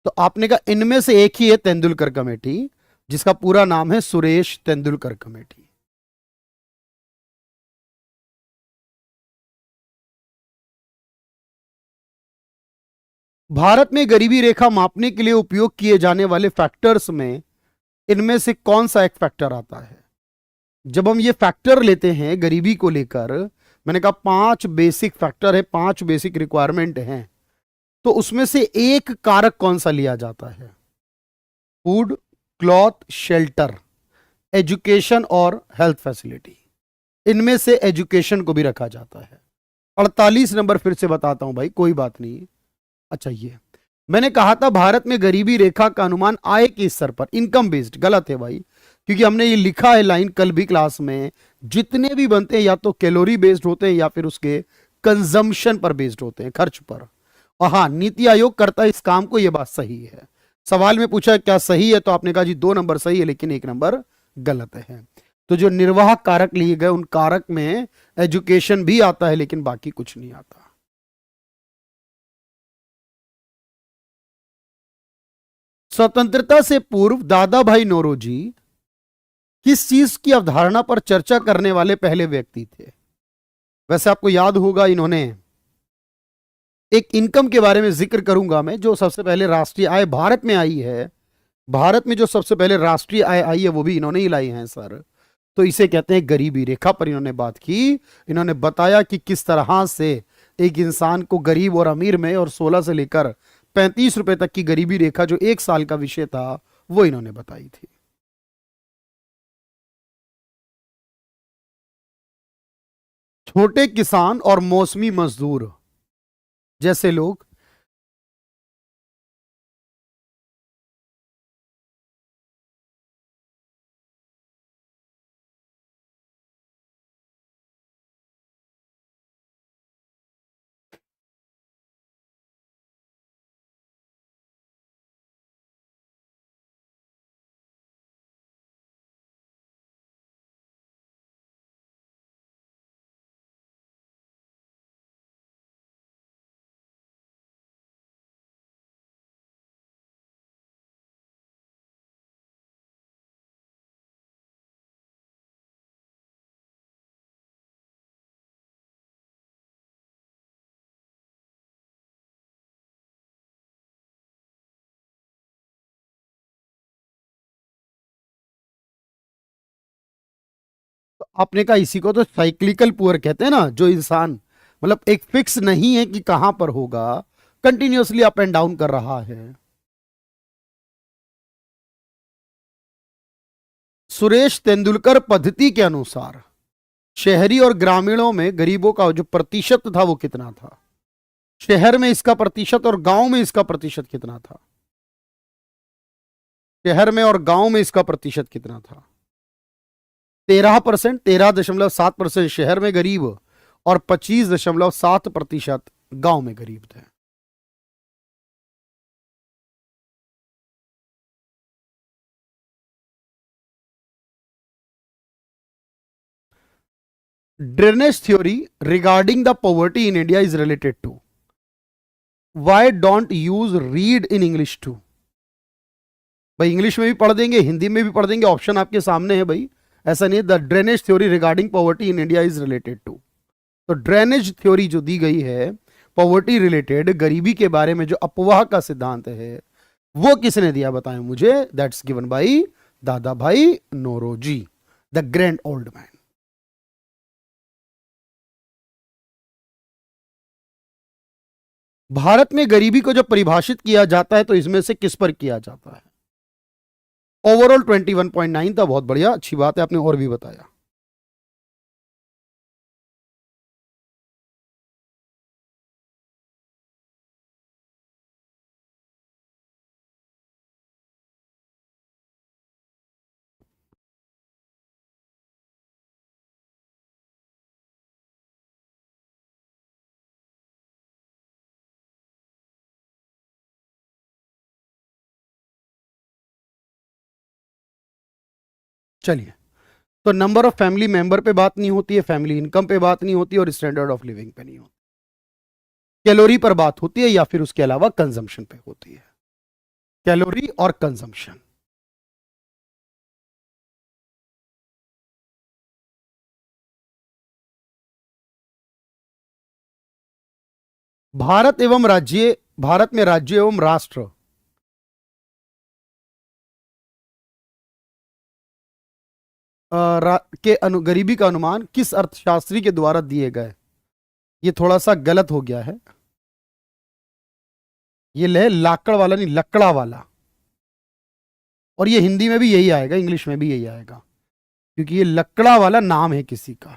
तो आपने कहा इनमें से एक ही है तेंदुलकर कमेटी, जिसका पूरा नाम है सुरेश तेंदुलकर कमेटी। भारत में गरीबी रेखा मापने के लिए उपयोग किए जाने वाले फैक्टर्स में इनमें से कौन सा एक फैक्टर आता है? जब हम ये फैक्टर लेते हैं गरीबी को लेकर, मैंने कहा 5 बेसिक फैक्टर है, 5 बेसिक रिक्वायरमेंट हैं, तो उसमें से एक कारक कौन सा लिया जाता है? फूड, क्लॉथ, शेल्टर, एजुकेशन और हेल्थ फैसिलिटी। इनमें से एजुकेशन को भी रखा जाता है। 48 नंबर फिर से बताता हूं भाई, कोई बात नहीं। अच्छा, ये मैंने कहा था भारत में गरीबी रेखा का अनुमान आय के स्तर पर, इनकम बेस्ड, गलत है भाई, क्योंकि हमने ये लिखा है लाइन कल भी क्लास में, जितने भी बनते हैं या तो कैलोरी बेस्ड होते हैं या फिर उसके कंजम्पशन पर बेस्ड होते हैं, खर्च पर। और हाँ, नीति आयोग करता है इस काम को, यह बात सही है। सवाल में पूछा क्या सही है, तो आपने कहा जी 2 नंबर सही है, लेकिन 1 नंबर गलत है। तो जो निर्वाह कारक लिए गए उन कारक में एजुकेशन भी आता है, लेकिन बाकी कुछ नहीं आता। स्वतंत्रता से पूर्व दादा भाई नौरोजी किस चीज की अवधारणा पर चर्चा करने वाले पहले व्यक्ति थे? वैसे आपको याद होगा, इन्होंने एक इनकम के बारे में जिक्र करूंगा मैं, जो सबसे पहले राष्ट्रीय आय भारत में आई है। भारत में जो सबसे पहले राष्ट्रीय आय आई है वो भी इन्होंने ही लाई है सर। तो इसे कहते हैं गरीबी रेखा पर इन्होंने बात की। इन्होंने बताया कि किस तरह से एक इंसान को गरीब और अमीर में, और 16 से लेकर 35 रुपए तक की गरीबी रेखा जो 1 साल का विषय था, वो इन्होंने बताई थी। छोटे किसान और मौसमी मजदूर जैसे लोग। तो आपने कहा इसी को तो साइक्लिकल पुअर कहते हैं ना, जो इंसान मतलब एक फिक्स नहीं है कि कहां पर होगा, कंटिन्यूअसली अप एंड डाउन कर रहा है। सुरेश तेंदुलकर पद्धति के अनुसार शहरी और ग्रामीणों में गरीबों का जो प्रतिशत था वो कितना था? शहर में इसका प्रतिशत और गांव में इसका प्रतिशत कितना था? शहर में और गांव में इसका प्रतिशत कितना था? 13%, 13.7% शहर में गरीब और 25.7% गांव में गरीब थे। Drainage theory regarding the poverty in India is related to, why don't use read in English too. भाई इंग्लिश में भी पढ़ देंगे, हिंदी में भी पढ़ देंगे, ऑप्शन आपके सामने है भाई। ऐसा नहीं है। The drainage theory regarding poverty in India is related to, तो ड्रेनेज थ्योरी जो दी गई है पॉवर्टी रिलेटेड, गरीबी के बारे में जो अपवाह का सिद्धांत है, वो किसने दिया बताएं मुझे? That's given by Dadabhai Naoroji, the grand old man. Bharat में गरीबी को जब परिभाषित किया जाता है तो इसमें से किस पर किया जाता है? ओवरऑल 21.9 था, बहुत बढ़िया, अच्छी बात है, आपने और भी बताया। चलिए, तो नंबर ऑफ फैमिली मेंबर पे बात नहीं होती है, फैमिली इनकम पे बात नहीं होती और स्टैंडर्ड ऑफ लिविंग पे नहीं होती, कैलोरी पर बात होती है या फिर उसके अलावा कंजम्पशन पे होती है। कैलोरी और कंजम्पशन। भारत में राज्य एवं राष्ट्र गरीबी का अनुमान किस अर्थशास्त्री के द्वारा दिए गए? ये थोड़ा सा गलत हो गया है, ये ले लाकड़ वाला नहीं, लकड़ा वाला। और ये हिंदी में भी यही आएगा, इंग्लिश में भी यही आएगा, क्योंकि ये लकड़ा वाला नाम है किसी का।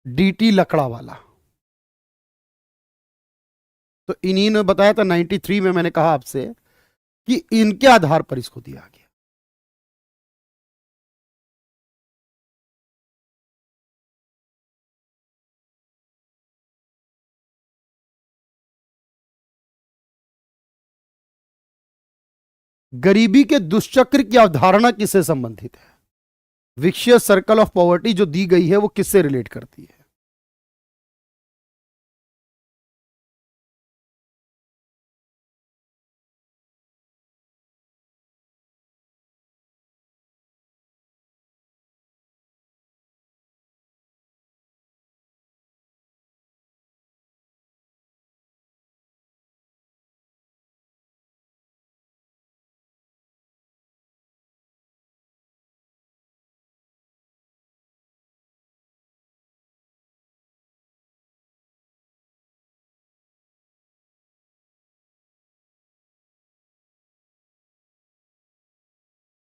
डीटी लकड़ा वाला। तो इन्हीं ने बताया था 93 में, मैंने कहा आपसे कि इनके आधार पर इसको दिया गया। गरीबी के दुष्चक्र की अवधारणा किससे संबंधित है? विक्शियस सर्कल ऑफ पॉवर्टी जो दी गई है वो किससे रिलेट करती है?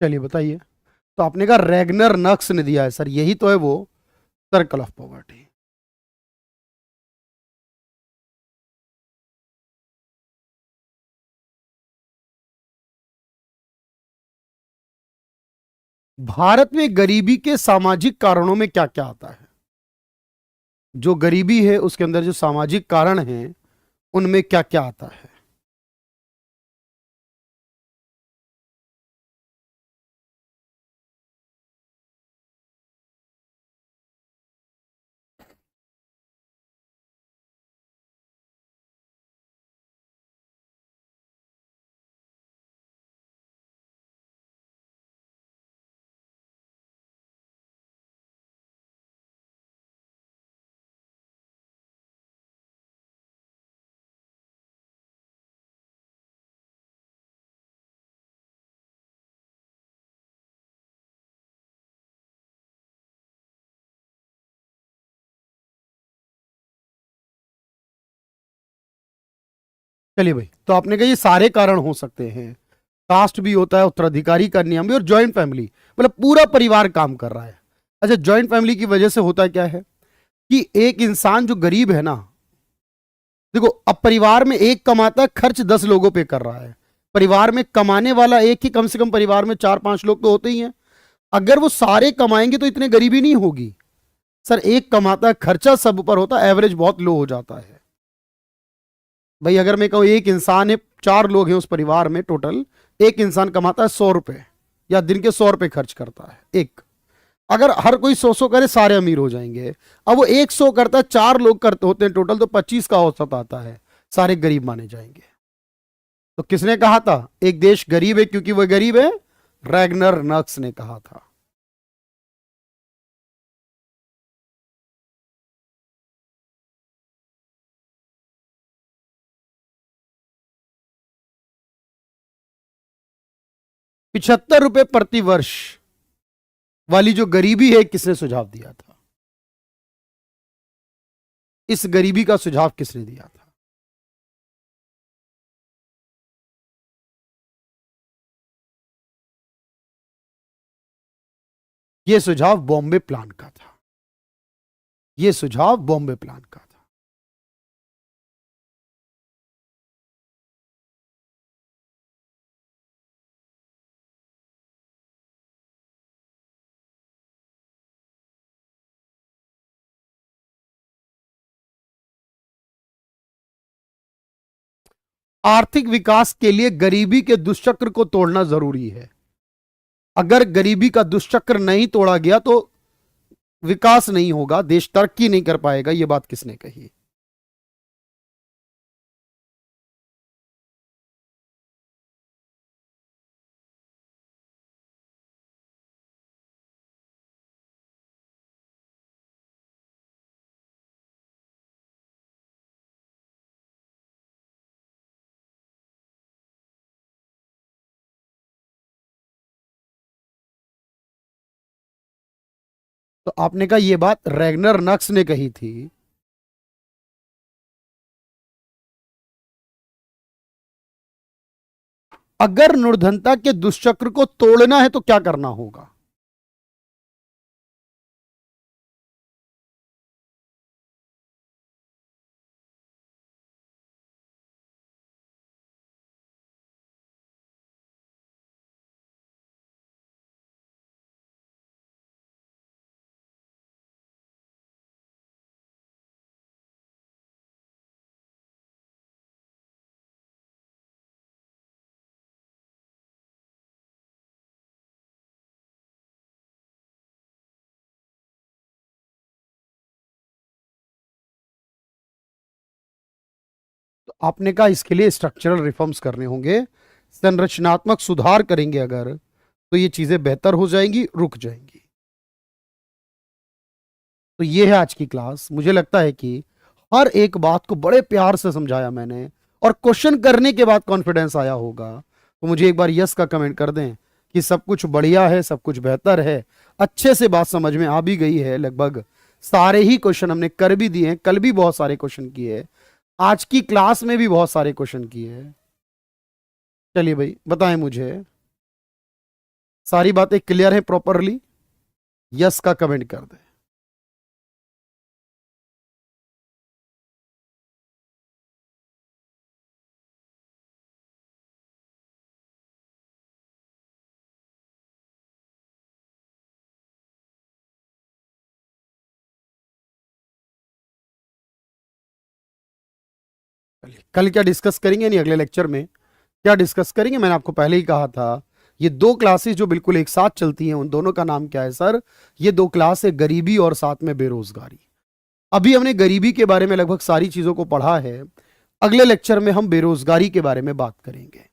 चलिए बताइए। तो आपने कहा रेगनर नक्स ने दिया है सर, यही तो है वो सर्कल ऑफ पॉवर्टी। भारत में गरीबी के सामाजिक कारणों में क्या क्या आता है? जो गरीबी है उसके अंदर जो सामाजिक कारण हैं उनमें क्या क्या आता है? चलिए भाई, तो आपने कहा ये सारे कारण हो सकते हैं, कास्ट भी होता है, उत्तराधिकारी का नियम भी, और ज्वाइंट फैमिली, मतलब पूरा परिवार काम कर रहा है। अच्छा, ज्वाइंट फैमिली की वजह से होता क्या है कि एक इंसान जो गरीब है ना, देखो अब परिवार में एक कमाता है, खर्च 10 लोगों पे कर रहा है। परिवार में कमाने वाला एक ही, कम से कम परिवार में 4-5 लोग तो होते ही हैं। अगर वो सारे कमाएंगे तो इतने गरीबी नहीं होगी। सर एक कमाता है, खर्चा सब ऊपर होता है, एवरेज बहुत लो हो जाता है। भाई अगर मैं कहूं एक इंसान है, 4 लोग हैं उस परिवार में टोटल, एक इंसान कमाता है 100 रुपए, या दिन के 100 रुपए खर्च करता है एक। अगर हर कोई 100-100 करे, सारे अमीर हो जाएंगे। अब वो 100 करता है, 4 लोग करते होते हैं टोटल, तो 25 का औसत आता है, सारे गरीब माने जाएंगे। तो किसने कहा था एक देश गरीब है क्योंकि वह गरीब है? रैगनर नक्स ने कहा था। ₹75 प्रति वर्ष वाली जो गरीबी है, किसने सुझाव दिया था? इस गरीबी का सुझाव किसने दिया था? यह सुझाव बॉम्बे प्लान का था। यह सुझाव बॉम्बे प्लान का था। आर्थिक विकास के लिए गरीबी के दुष्चक्र को तोड़ना जरूरी है। अगर गरीबी का दुष्चक्र नहीं तोड़ा गया तो विकास नहीं होगा, देश तरक्की नहीं कर पाएगा। यह बात किसने कही? तो आपने कहा यह बात रैगनर नक्स ने कही थी। अगर निर्धनता के दुष्चक्र को तोड़ना है तो क्या करना होगा? तो आपने कहा इसके लिए स्ट्रक्चरल रिफॉर्म्स करने होंगे, संरचनात्मक सुधार करेंगे अगर, तो ये चीजें बेहतर हो जाएंगी, रुक जाएंगी। तो ये है आज की क्लास। मुझे लगता है कि हर एक बात को बड़े प्यार से समझाया मैंने, और क्वेश्चन करने के बाद कॉन्फिडेंस आया होगा। तो मुझे एक बार यस का कमेंट कर दें कि सब कुछ बढ़िया है, सब कुछ बेहतर है, अच्छे से बात समझ में आ भी गई है। लगभग सारे ही क्वेश्चन हमने कर भी दिए हैं, कल भी बहुत सारे क्वेश्चन किए, आज की क्लास में भी बहुत सारे क्वेश्चन किए हैं। चलिए भाई बताएं मुझे। सारी बातें क्लियर है प्रॉपरली? यस का कमेंट कर दे। कल क्या डिस्कस करेंगे, नहीं अगले लेक्चर में क्या डिस्कस करेंगे? मैंने आपको पहले ही कहा था, ये दो क्लासेस जो बिल्कुल एक साथ चलती हैं, उन दोनों का नाम क्या है सर? ये दो क्लास है, गरीबी और साथ में बेरोजगारी। अभी हमने गरीबी के बारे में लगभग सारी चीजों को पढ़ा है, अगले लेक्चर में हम बेरोजगारी के बारे में बात करेंगे।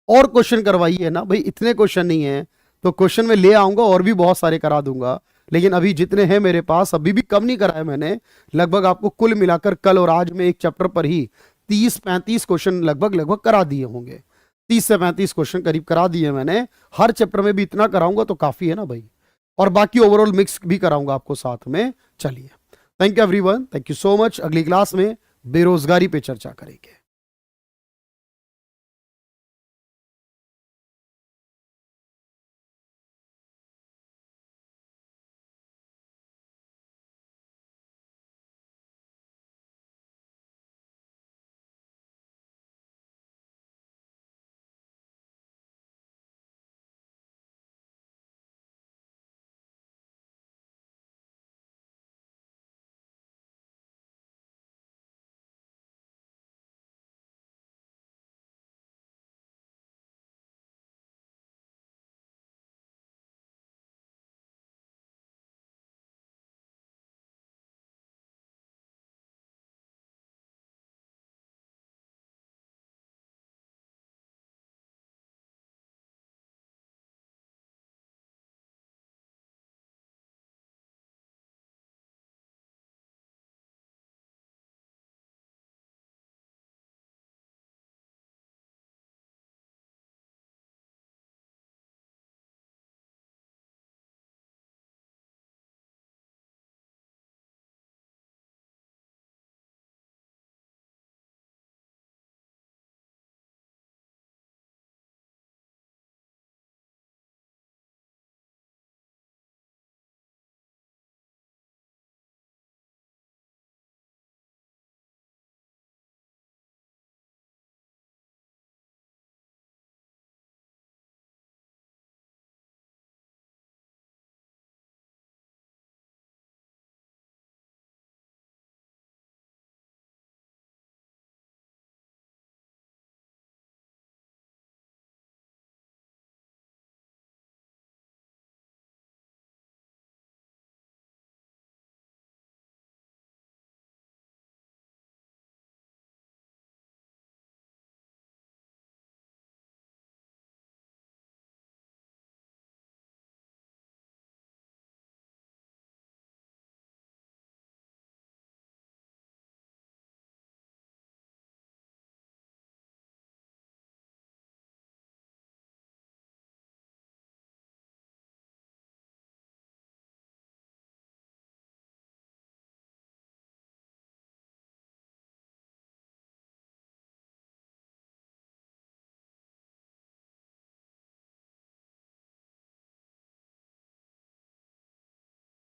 और क्वेश्चन करवाइए ना भाई, इतने क्वेश्चन नहीं है तो क्वेश्चन में ले आऊंगा और भी बहुत सारे करा दूंगा, लेकिन अभी जितने हैं मेरे पास, अभी भी कम नहीं कराया मैंने। लगभग आपको कुल मिलाकर कल और आज में एक चैप्टर पर ही 30-35 क्वेश्चन लगभग लगभग करा दिए होंगे। 30 से 35 क्वेश्चन करीब करा दिए मैंने। हर चैप्टर में भी इतना कराऊंगा तो काफी है ना भाई, और बाकी ओवरऑल मिक्स भी कराऊंगा आपको साथ में। चलिए, thank you everyone, thank you so much. अगली क्लास में बेरोजगारी पे चर्चा करेंगे।